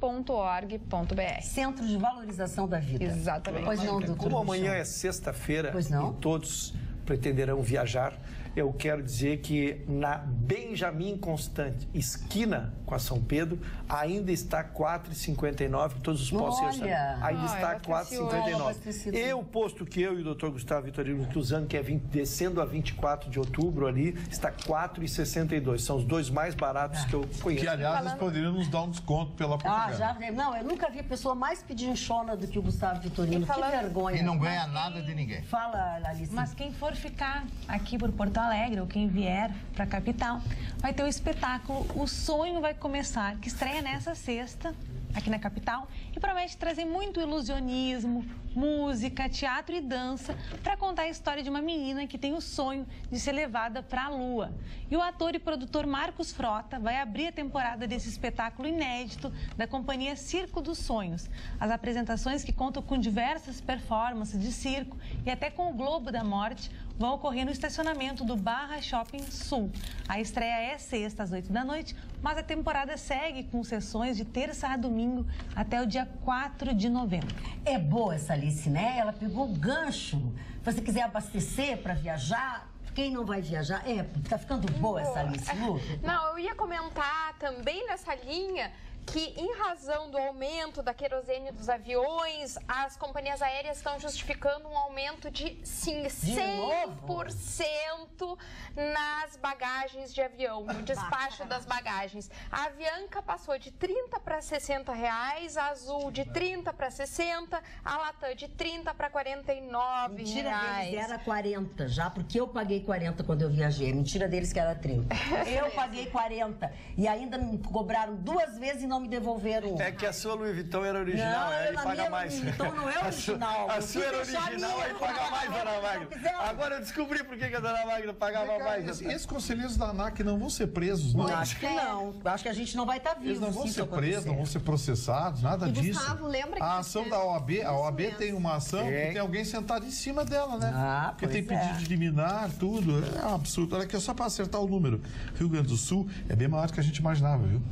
Speaker 1: Centro de Valorização da Vida.
Speaker 5: Exatamente.
Speaker 1: Pois não, doutor
Speaker 2: Como amanhã
Speaker 1: Michel?
Speaker 2: é sexta-feira e todos pretenderão viajar, eu quero dizer que na Benjamin Constant, esquina com a São Pedro, ainda está 4,59, todos os postos ainda está 4,59. E o posto que eu e o Dr. Gustavo Vitorino usando, que é descendo a 24 de outubro ali, está 4,62. São os dois mais baratos que eu conheço.
Speaker 7: Que, aliás, eles poderiam nos dar um desconto pela propaganda.
Speaker 1: Não, eu nunca vi pessoa mais pedinchona do que o Gustavo Vitorino. Que vergonha.
Speaker 6: E não ganha nada de ninguém.
Speaker 1: Fala, Alice.
Speaker 8: Mas quem for ficar aqui por Porto Alegre ou quem vier para a capital, vai ter o espetáculo O Sonho Vai Começar, que estreia nessa sexta aqui na capital e promete trazer muito ilusionismo, música, teatro e dança para contar a história de uma menina que tem o sonho de ser levada para a Lua. E o ator e produtor Marcos Frota vai abrir a temporada desse espetáculo inédito da companhia Circo dos Sonhos. As apresentações, que contam com diversas performances de circo e até com o Globo da Morte, vão ocorrer no estacionamento do Barra Shopping Sul. A estreia é sexta às 8 da noite, mas a temporada segue com sessões de terça a domingo até o dia 4 de novembro.
Speaker 1: É boa essa Alice, né? Ela pegou o gancho. Se você quiser abastecer para viajar, quem não vai viajar? Tá ficando boa essa Alice, Lu?
Speaker 3: Não, eu ia comentar também nessa linha que, em razão do aumento da querosene dos aviões, as companhias aéreas estão justificando um aumento de 100% nas bagagens de avião, no despacho das bagagens. A Avianca passou de 30 para 60 reais, a Azul de 30 para 60, a Latam de 30 para 49
Speaker 1: Mentira
Speaker 3: reais.
Speaker 1: deles era 40 já, porque eu paguei 40 quando eu viajei. Mentira deles que era 30. Eu paguei 40 e ainda me cobraram 2 vezes e não me devolveram.
Speaker 2: É que a sua Louis Vuitton era original,
Speaker 1: não,
Speaker 2: aí paga mais.
Speaker 1: Louis Vuitton não é original.
Speaker 2: A sua era original, aí paga mais, dona Magda. Agora eu descobri por que a dona Magda pagava mais.
Speaker 7: Esses conselheiros da ANAC não vão ser presos, não?
Speaker 1: Acho que não. Acho que a gente não vai estar vivo.
Speaker 7: Eles não vão ser presos, não vão ser processados, nada disso.
Speaker 4: Gustavo, lembra que
Speaker 7: a ação da OAB, a OAB tem uma ação que tem alguém sentado em cima dela, né? Porque tem pedido de liminar, tudo. É um absurdo. Olha aqui, só para acertar o número. Rio Grande do Sul é bem maior do que a gente imaginava, viu?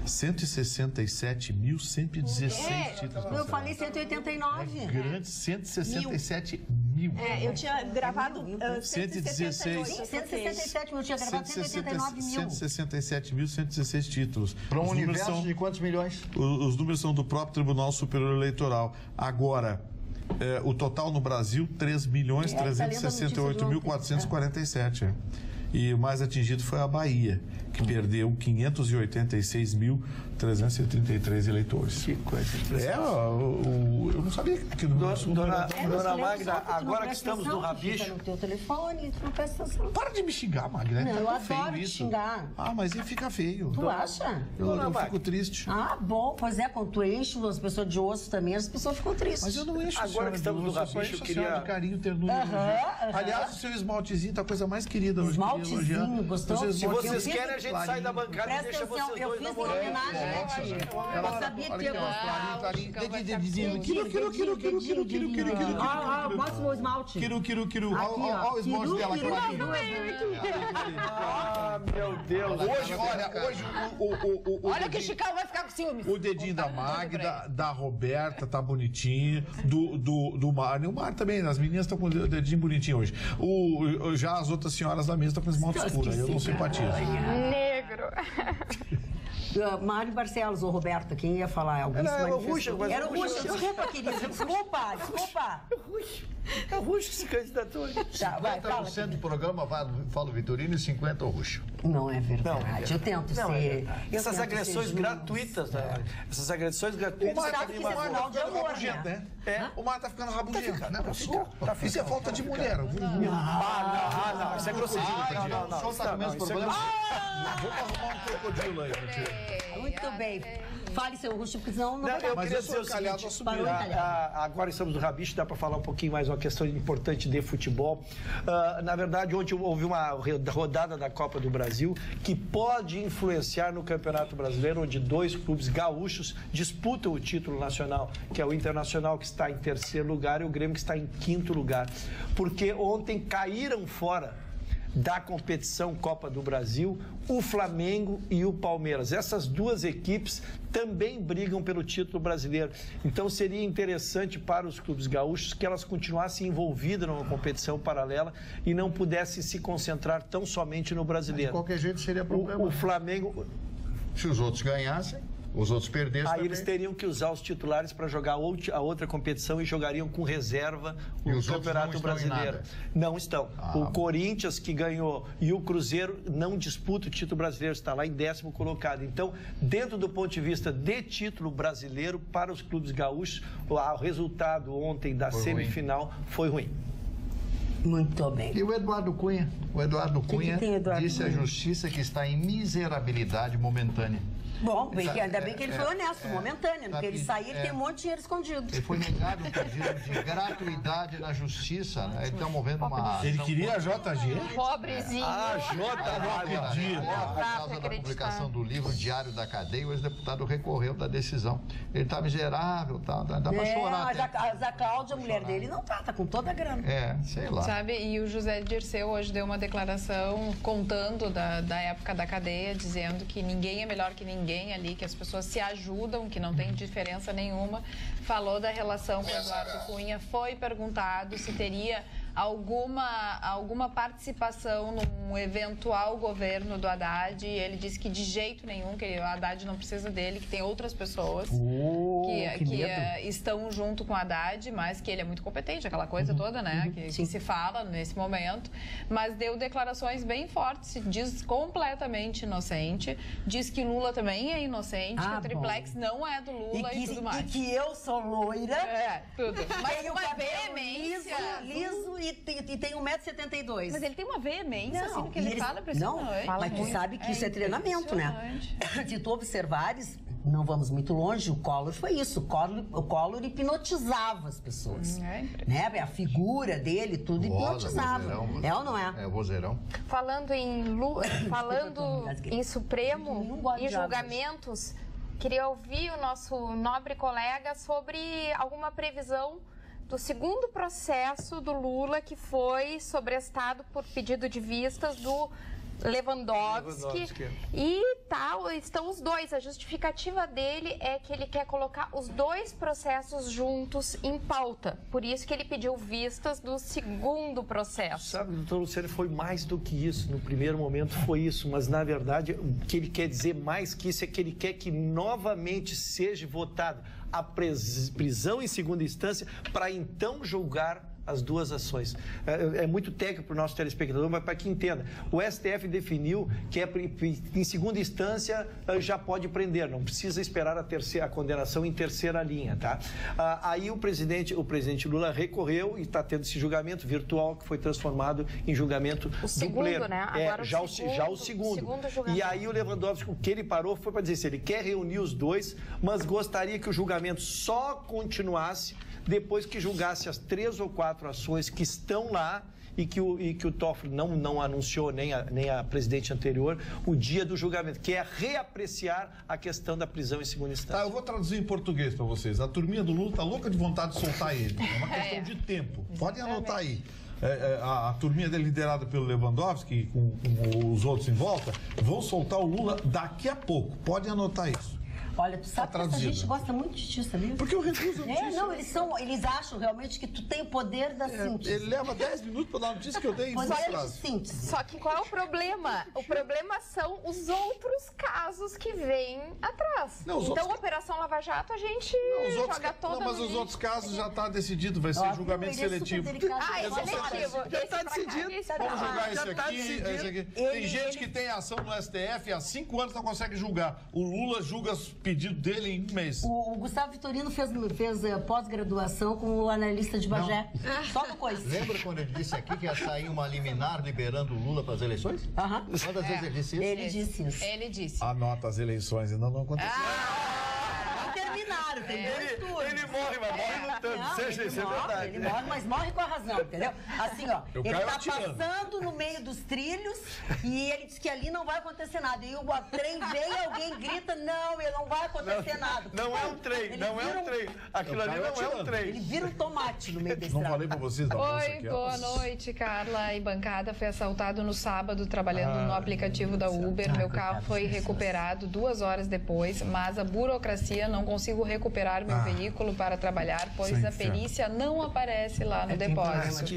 Speaker 7: 167.116 títulos.
Speaker 1: Eu falei 189.
Speaker 7: É grande, 167 mil.
Speaker 4: Eu tinha gravado
Speaker 1: 167 mil, eu tinha gravado 189 mil.
Speaker 7: 167.116 títulos.
Speaker 6: Para um universo de quantos milhões?
Speaker 7: Os números são do próprio Tribunal Superior Eleitoral. Agora, o total no Brasil, 3.368.447. E o mais atingido foi a Bahia, que perdeu 586.333 eleitores.
Speaker 2: Que coisa
Speaker 7: impressionante. Eu não sabia que no
Speaker 2: Dona Magda, agora que estamos no Rabicho...
Speaker 1: no teu telefone, tu não presta atenção.
Speaker 7: Para de me xingar, Magda.
Speaker 1: Não, eu
Speaker 7: feio
Speaker 1: adoro te
Speaker 7: isso.
Speaker 1: xingar.
Speaker 7: Mas aí fica feio.
Speaker 1: Tu acha?
Speaker 7: Eu fico triste.
Speaker 1: Bom, pois é, quando tu enche as pessoas de osso também, as pessoas ficam tristes.
Speaker 7: Mas eu não encho
Speaker 2: agora que estamos no Rabicho, eu queria...
Speaker 7: de carinho, ternura. Aliás, o seu esmaltezinho tá a coisa mais querida hoje.
Speaker 1: Esmaltezinho, gostou?
Speaker 2: Se vocês querem, a gente sai da bancada e deixa vocês dois namorando.
Speaker 1: Eu fiz em homenagem a ti. Eu sabia que ia gostar. Mostra o esmalte.
Speaker 7: Olha o esmalte dela.
Speaker 2: Meu Deus.
Speaker 7: Hoje,
Speaker 5: olha que o Chicão vai ficar com ciúmes.
Speaker 7: O dedinho da Magda, da Roberta, tá bonitinho. Do Mário. O Mário também, as meninas estão com o dedinho bonitinho hoje. Já as outras senhoras da mesa estão com esmalte escuro. Eu não simpatizo.
Speaker 3: Negro.
Speaker 1: Mário Barcelos ou Roberta, quem ia falar? Alguém se manifestou? Era o Ruxa. Desculpa, querida. Desculpa.
Speaker 2: É o Ruxa que se candidatou.
Speaker 6: 50% do programa fala o Vitorino e 50% o Ruxa.
Speaker 1: Não é verdade. Eu tento ser.
Speaker 2: Essas agressões gratuitas, né? Essas agressões gratuitas.
Speaker 1: O Mário tá ficando rabugento,
Speaker 7: né? O Mário tá ficando rabugento. Isso é falta de mulher.
Speaker 2: Não. Isso é grosseria. Não.
Speaker 6: Só tá com o mesmo problema.
Speaker 7: Vamos arrumar um crocodilo aí,
Speaker 1: muito bem. Fale, seu Ruxa, porque senão não vai dar.
Speaker 2: Eu queria dizer o seguinte, agora estamos no Rabicho, dá para falar um pouquinho mais uma questão importante de futebol. Na verdade, ontem houve uma rodada da Copa do Brasil que pode influenciar no Campeonato Brasileiro, onde 2 clubes gaúchos disputam o título nacional, que é o Internacional, que está em 3º lugar, e o Grêmio, que está em 5º lugar. Porque ontem caíram fora da competição Copa do Brasil, o Flamengo e o Palmeiras. Essas duas equipes também brigam pelo título brasileiro. Então seria interessante para os clubes gaúchos que elas continuassem envolvidas numa competição paralela e não pudessem se concentrar tão somente no brasileiro.
Speaker 6: De qualquer jeito seria problema.
Speaker 2: O Flamengo...
Speaker 6: Se os outros ganhassem, os outros perdessem.
Speaker 2: Aí
Speaker 6: também.
Speaker 2: eles teriam que usar os titulares para jogar a outra competição e jogariam com reserva o Campeonato Brasileiro. Não estão. O Corinthians, que ganhou, e o Cruzeiro não disputam o título brasileiro, está lá em 10º colocado. Então, dentro do ponto de vista de título brasileiro, para os clubes gaúchos, o resultado ontem da semifinal foi ruim.
Speaker 1: Muito bem.
Speaker 6: E o Eduardo Cunha? O Eduardo Cunha disse
Speaker 1: Cunha?
Speaker 6: à justiça que está em miserabilidade momentânea.
Speaker 1: Bom, ainda bem que ele foi honesto, momentâneo, porque ele saía e tem um monte de dinheiro escondido.
Speaker 6: Ele foi negado um pedido de gratuidade na justiça, né? Ele está movendo uma...
Speaker 7: Ele queria a JG?
Speaker 3: Pobrezinho.
Speaker 6: Por causa da publicação do livro Diário da Cadeia, o ex-deputado recorreu da decisão. Ele está miserável, dá para chorar.
Speaker 1: Mas a Cláudia, a mulher dele, não tá com toda a grana.
Speaker 6: Sei lá.
Speaker 5: Sabe, e o José Dirceu hoje deu uma declaração contando da época da cadeia, dizendo que ninguém é melhor que ninguém ali, que as pessoas se ajudam, que não tem diferença nenhuma. Falou da relação com o Eduardo Cunha, foi perguntado se teria alguma participação num eventual governo do Haddad, e ele disse que de jeito nenhum, que o Haddad não precisa dele, que tem outras pessoas que estão junto com o Haddad, mas que ele é muito competente, aquela coisa toda, né, que se fala nesse momento, mas deu declarações bem fortes, se diz completamente inocente, diz que Lula também é inocente, que o triplex não é do Lula e tudo mais.
Speaker 1: E que eu sou loira.
Speaker 5: Tudo. Mas
Speaker 1: tem
Speaker 5: uma veemência.
Speaker 1: Liso e tem 1,72 m.
Speaker 5: Mas ele tem uma veemência, assim, no que ele fala pra
Speaker 1: Não, mas tu sabe que isso é treinamento, né? Se tu observares, não vamos muito longe, o Collor foi isso. O Collor hipnotizava as pessoas. Né? A figura dele, tudo hipnotizava.
Speaker 6: Vozeirão,
Speaker 1: é ou não é?
Speaker 6: É o vozeirão.
Speaker 3: Falando em Supremo e julgamentos, queria ouvir o nosso nobre colega sobre alguma previsão do segundo processo do Lula, que foi sobrestado por pedido de vistas do Lewandowski. E estão os dois. A justificativa dele é que ele quer colocar os dois processos juntos em pauta. Por isso que ele pediu vistas do segundo processo.
Speaker 2: Sabe, doutor Luciano, foi mais do que isso. No primeiro momento foi isso, mas na verdade o que ele quer dizer mais que isso é que ele quer que novamente seja votada a prisão em segunda instância para então julgar as duas ações. É muito técnico para o nosso telespectador, mas para que entenda. O STF definiu que em segunda instância já pode prender, não precisa esperar a condenação em terceira linha, tá? Aí o presidente Lula recorreu e está tendo esse julgamento virtual que foi transformado em julgamento do pleno.
Speaker 3: Né? Agora
Speaker 2: já o segundo. E aí o Lewandowski, o que ele parou foi para dizer se ele quer reunir os dois, mas gostaria que o julgamento só continuasse depois que julgasse as 3 ou 4 ações que estão lá e que o Toffoli não anunciou, nem a presidente anterior, o dia do julgamento, que é reapreciar a questão da prisão em segunda instância.
Speaker 7: Eu vou traduzir em português para vocês. A turminha do Lula está louca de vontade de soltar ele. É uma questão de tempo. Podem anotar aí. A turminha dele, liderada pelo Lewandowski, com os outros em volta, vão soltar o Lula daqui a pouco. Podem anotar isso.
Speaker 1: Olha, tu sabe que essa gente gosta muito de ti, sabia?
Speaker 7: Porque eu recuso a notícia.
Speaker 1: Eles acham realmente que tu tem o poder da síntese.
Speaker 7: Ele leva 10 minutos para dar a notícia que eu dei.
Speaker 1: Poder de síntese.
Speaker 3: Só que qual é o problema? O problema são os outros casos que vêm atrás. Então, a Operação Lava Jato, a gente joga toda
Speaker 7: mas os outros casos já está decidido, vai ser julgamento seletivo.
Speaker 3: Seletivo.
Speaker 2: Já está decidido.
Speaker 7: Vamos julgar esse aqui. Tem gente que tem ação no STF há 5 anos não consegue julgar. O Lula julga pedido dele em um mês.
Speaker 1: O Gustavo Vitorino fez pós-graduação com o analista de Bagé. Só uma coisa.
Speaker 6: Lembra quando ele disse aqui que ia sair uma liminar liberando o Lula para as eleições? Quantas vezes ele disse isso?
Speaker 1: Ele disse isso.
Speaker 5: Ele disse.
Speaker 7: Anota as eleições, ainda não aconteceu.
Speaker 1: Terminaram, entendeu?
Speaker 2: Ele morre, mas morre lutando. seja, isso é verdade.
Speaker 1: Ele morre, mas morre com a razão, entendeu? Assim, ó, ele tá passando no meio dos trilhos e ele diz que ali não vai acontecer nada. E o trem vem e alguém grita, não, ele não vai acontecer nada.
Speaker 2: Não é um trem, não é um trem. Aquilo ali não é um trem.
Speaker 1: Ele vira um tomate no meio da estrada.
Speaker 7: Não falei pra vocês da
Speaker 5: Oi, boa noite, Carla e bancada. Fui assaltado no sábado trabalhando no aplicativo da Uber. Meu carro foi recuperado 2 horas depois, mas a burocracia não consigo recuperar meu veículo para trabalhar, pois a perícia não aparece lá no depósito.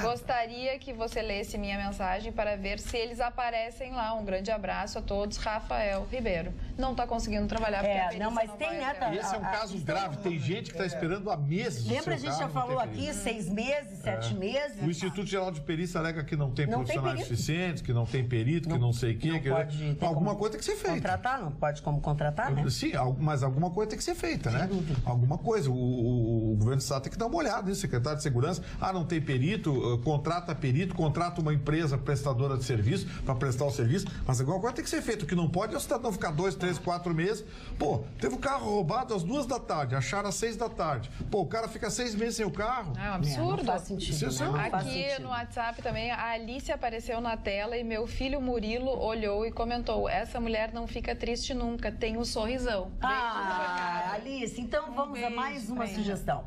Speaker 5: Gostaria que você lesse minha mensagem para ver se eles aparecem lá. Um grande abraço a todos. Rafael Ribeiro. Não está conseguindo trabalhar porque a perícia
Speaker 1: não, mas
Speaker 5: não
Speaker 1: tem,
Speaker 5: vai
Speaker 1: né?
Speaker 7: Esse é um caso grave. Tem gente que está esperando há meses.
Speaker 1: Lembra, a gente já falou aqui, 6 meses, 7 meses.
Speaker 7: O Instituto Geral de Perícia alega que não tem profissionais suficientes, que não tem perito, que não sei o quê. Alguma coisa tem que ser feita.
Speaker 1: Contratar, não pode como contratar, né?
Speaker 7: Sim, mas alguma coisa tem que ser feita, né? Alguma coisa. O governo do Estado tem que dar uma olhada nisso. Secretário de Segurança, não tem perito, contrata perito, contrata uma empresa prestadora de serviço para prestar o serviço, mas alguma coisa tem que ser feita. O que não pode é o cidadão ficar 2, 3, 4 meses. Pô, teve o carro roubado às 2 da tarde, acharam às 6 da tarde. Pô, o cara fica 6 meses sem o carro.
Speaker 5: É um absurdo.
Speaker 1: Não faz sentido,
Speaker 5: Aqui no WhatsApp também, a Alice apareceu na tela e meu filho Murilo olhou e comentou: essa mulher não fica triste nunca, tem um sorrisão.
Speaker 1: Alice, então vamos a mais uma sugestão.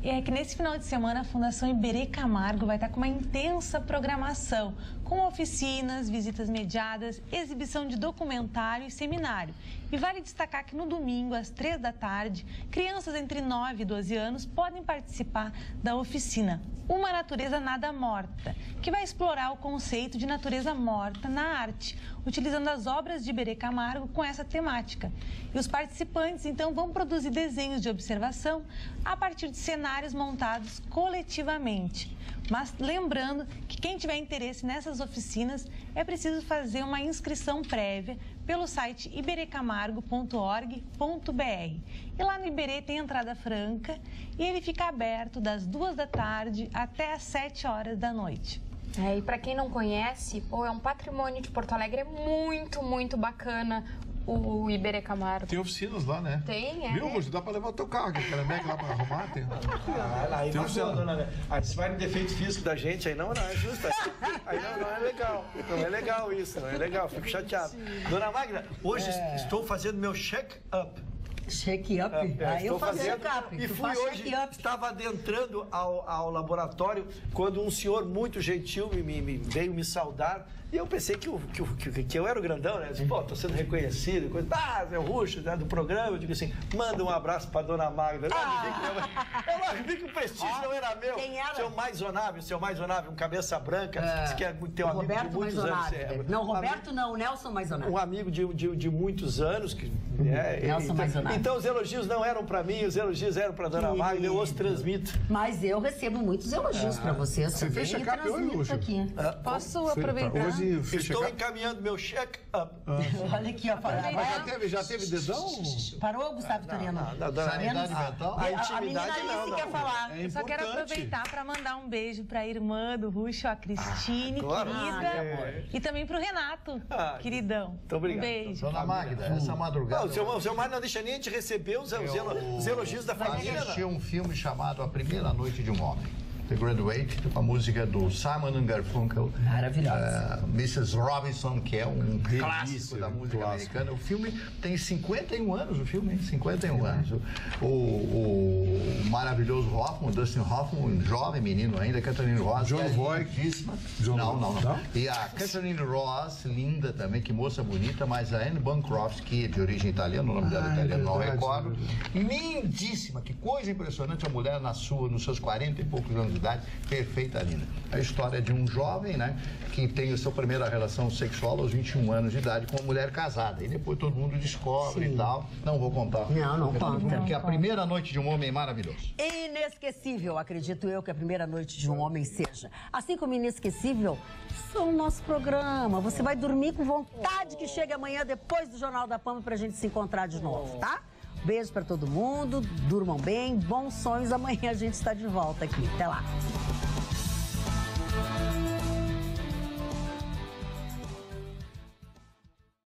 Speaker 8: É que nesse final de semana a Fundação Iberê Camargo vai estar com uma intensa programação, com oficinas, visitas mediadas, exibição de documentário e seminário. E vale destacar que no domingo, às 3 da tarde, crianças entre 9 e 12 anos podem participar da oficina Uma Natureza Nada Morta, que vai explorar o conceito de natureza morta na arte, utilizando as obras de Iberê Camargo com essa temática. E os participantes, então, vão produzir desenhos de observação a partir de cenários montados coletivamente. Mas lembrando que quem tiver interesse nessas oficinas é preciso fazer uma inscrição prévia pelo site iberecamargo.org.br. E lá no Iberê tem entrada franca e ele fica aberto das 2 da tarde até às 7 horas da noite.
Speaker 3: E para quem não conhece, é um patrimônio de Porto Alegre, é muito, muito bacana o Iberê Camargo.
Speaker 7: Tem oficinas lá, né?
Speaker 3: Tem,
Speaker 7: Viu, Rússio? Dá pra levar o teu carro, aquela Mac lá pra arrumar? Tem.
Speaker 2: Aí se vai no defeito físico da gente, aí não é justo. Aí não é legal. Não é legal isso, não é legal. Fico chateado. Dona Magda, hoje estou fazendo meu check-up.
Speaker 1: Check-up? Eu faço check-up.
Speaker 2: E fui hoje, estava adentrando ao laboratório, quando um senhor muito gentil veio me saudar. E eu pensei que eu era o grandão, né? Eu disse, pô, tô sendo reconhecido, coisa. É o Ruxo, né, do programa. Eu digo assim, manda um abraço pra Dona Magda. Eu vi que o prestígio não era meu.
Speaker 1: Quem era?
Speaker 2: Seu Mais-Onável, um cabeça branca, disse que é teu amigo de muitos anos.
Speaker 1: Não, Roberto não, o Nelson Mais-Onável.
Speaker 2: Um amigo de muitos anos.
Speaker 1: Nelson Mais-Onável.
Speaker 2: Então os elogios não eram pra mim, os elogios eram pra Dona Magda, eu os transmito.
Speaker 1: Mas eu recebo muitos elogios pra vocês.
Speaker 7: Você fez check-up hoje, Ruxo?
Speaker 5: Posso aproveitar?
Speaker 2: Estou encaminhando meu check-up.
Speaker 1: Olha aqui, ó.
Speaker 7: Já teve dedão?
Speaker 1: Parou, Gustavo Vitorino?
Speaker 6: Sanidade mental?
Speaker 1: A menina Alice quer falar.
Speaker 8: Eu só quero aproveitar para mandar um beijo para a irmã do Ruxo, a Cristine, querida. E também para o Renato, queridão.
Speaker 2: Muito obrigado.
Speaker 8: Um beijo.
Speaker 6: Dona Magda, essa madrugada...
Speaker 2: O seu Mário não deixa nem a gente receber os elogios da família.
Speaker 6: Assisti um filme chamado A Primeira Noite de um Homem. The Graduate, com a música do Simon & Garfunkel.
Speaker 1: Maravilhosa.
Speaker 6: Mrs. Robinson, que é um clássico da música americana. O filme tem 51 anos, 51 anos. O maravilhoso Hoffman, Dustin Hoffman, um jovem menino ainda, Catherine Ross.
Speaker 7: John Voight.
Speaker 6: Não. E a Catherine Ross, linda também, que moça bonita, mas a Anne Bancroft, que é de origem italiana, o nome dela é italiano, não recordo. Lindíssima, que coisa impressionante, a mulher nos seus 40 e poucos anos de idade, perfeita, linda. A história de um jovem, né, que tem a sua primeira relação sexual aos 21 anos de idade com uma mulher casada. E depois todo mundo descobre e tal. Não vou contar.
Speaker 1: Não conta.
Speaker 6: Porque a primeira noite de um homem é maravilhoso.
Speaker 1: Inesquecível, acredito eu, que a primeira noite de um homem seja. Assim como inesquecível, são o nosso programa. Você vai dormir com vontade que chegue amanhã, depois do Jornal da Pampa, pra gente se encontrar de novo, tá? Beijo pra todo mundo, durmam bem, bons sonhos. Amanhã a gente está de volta aqui. Até lá.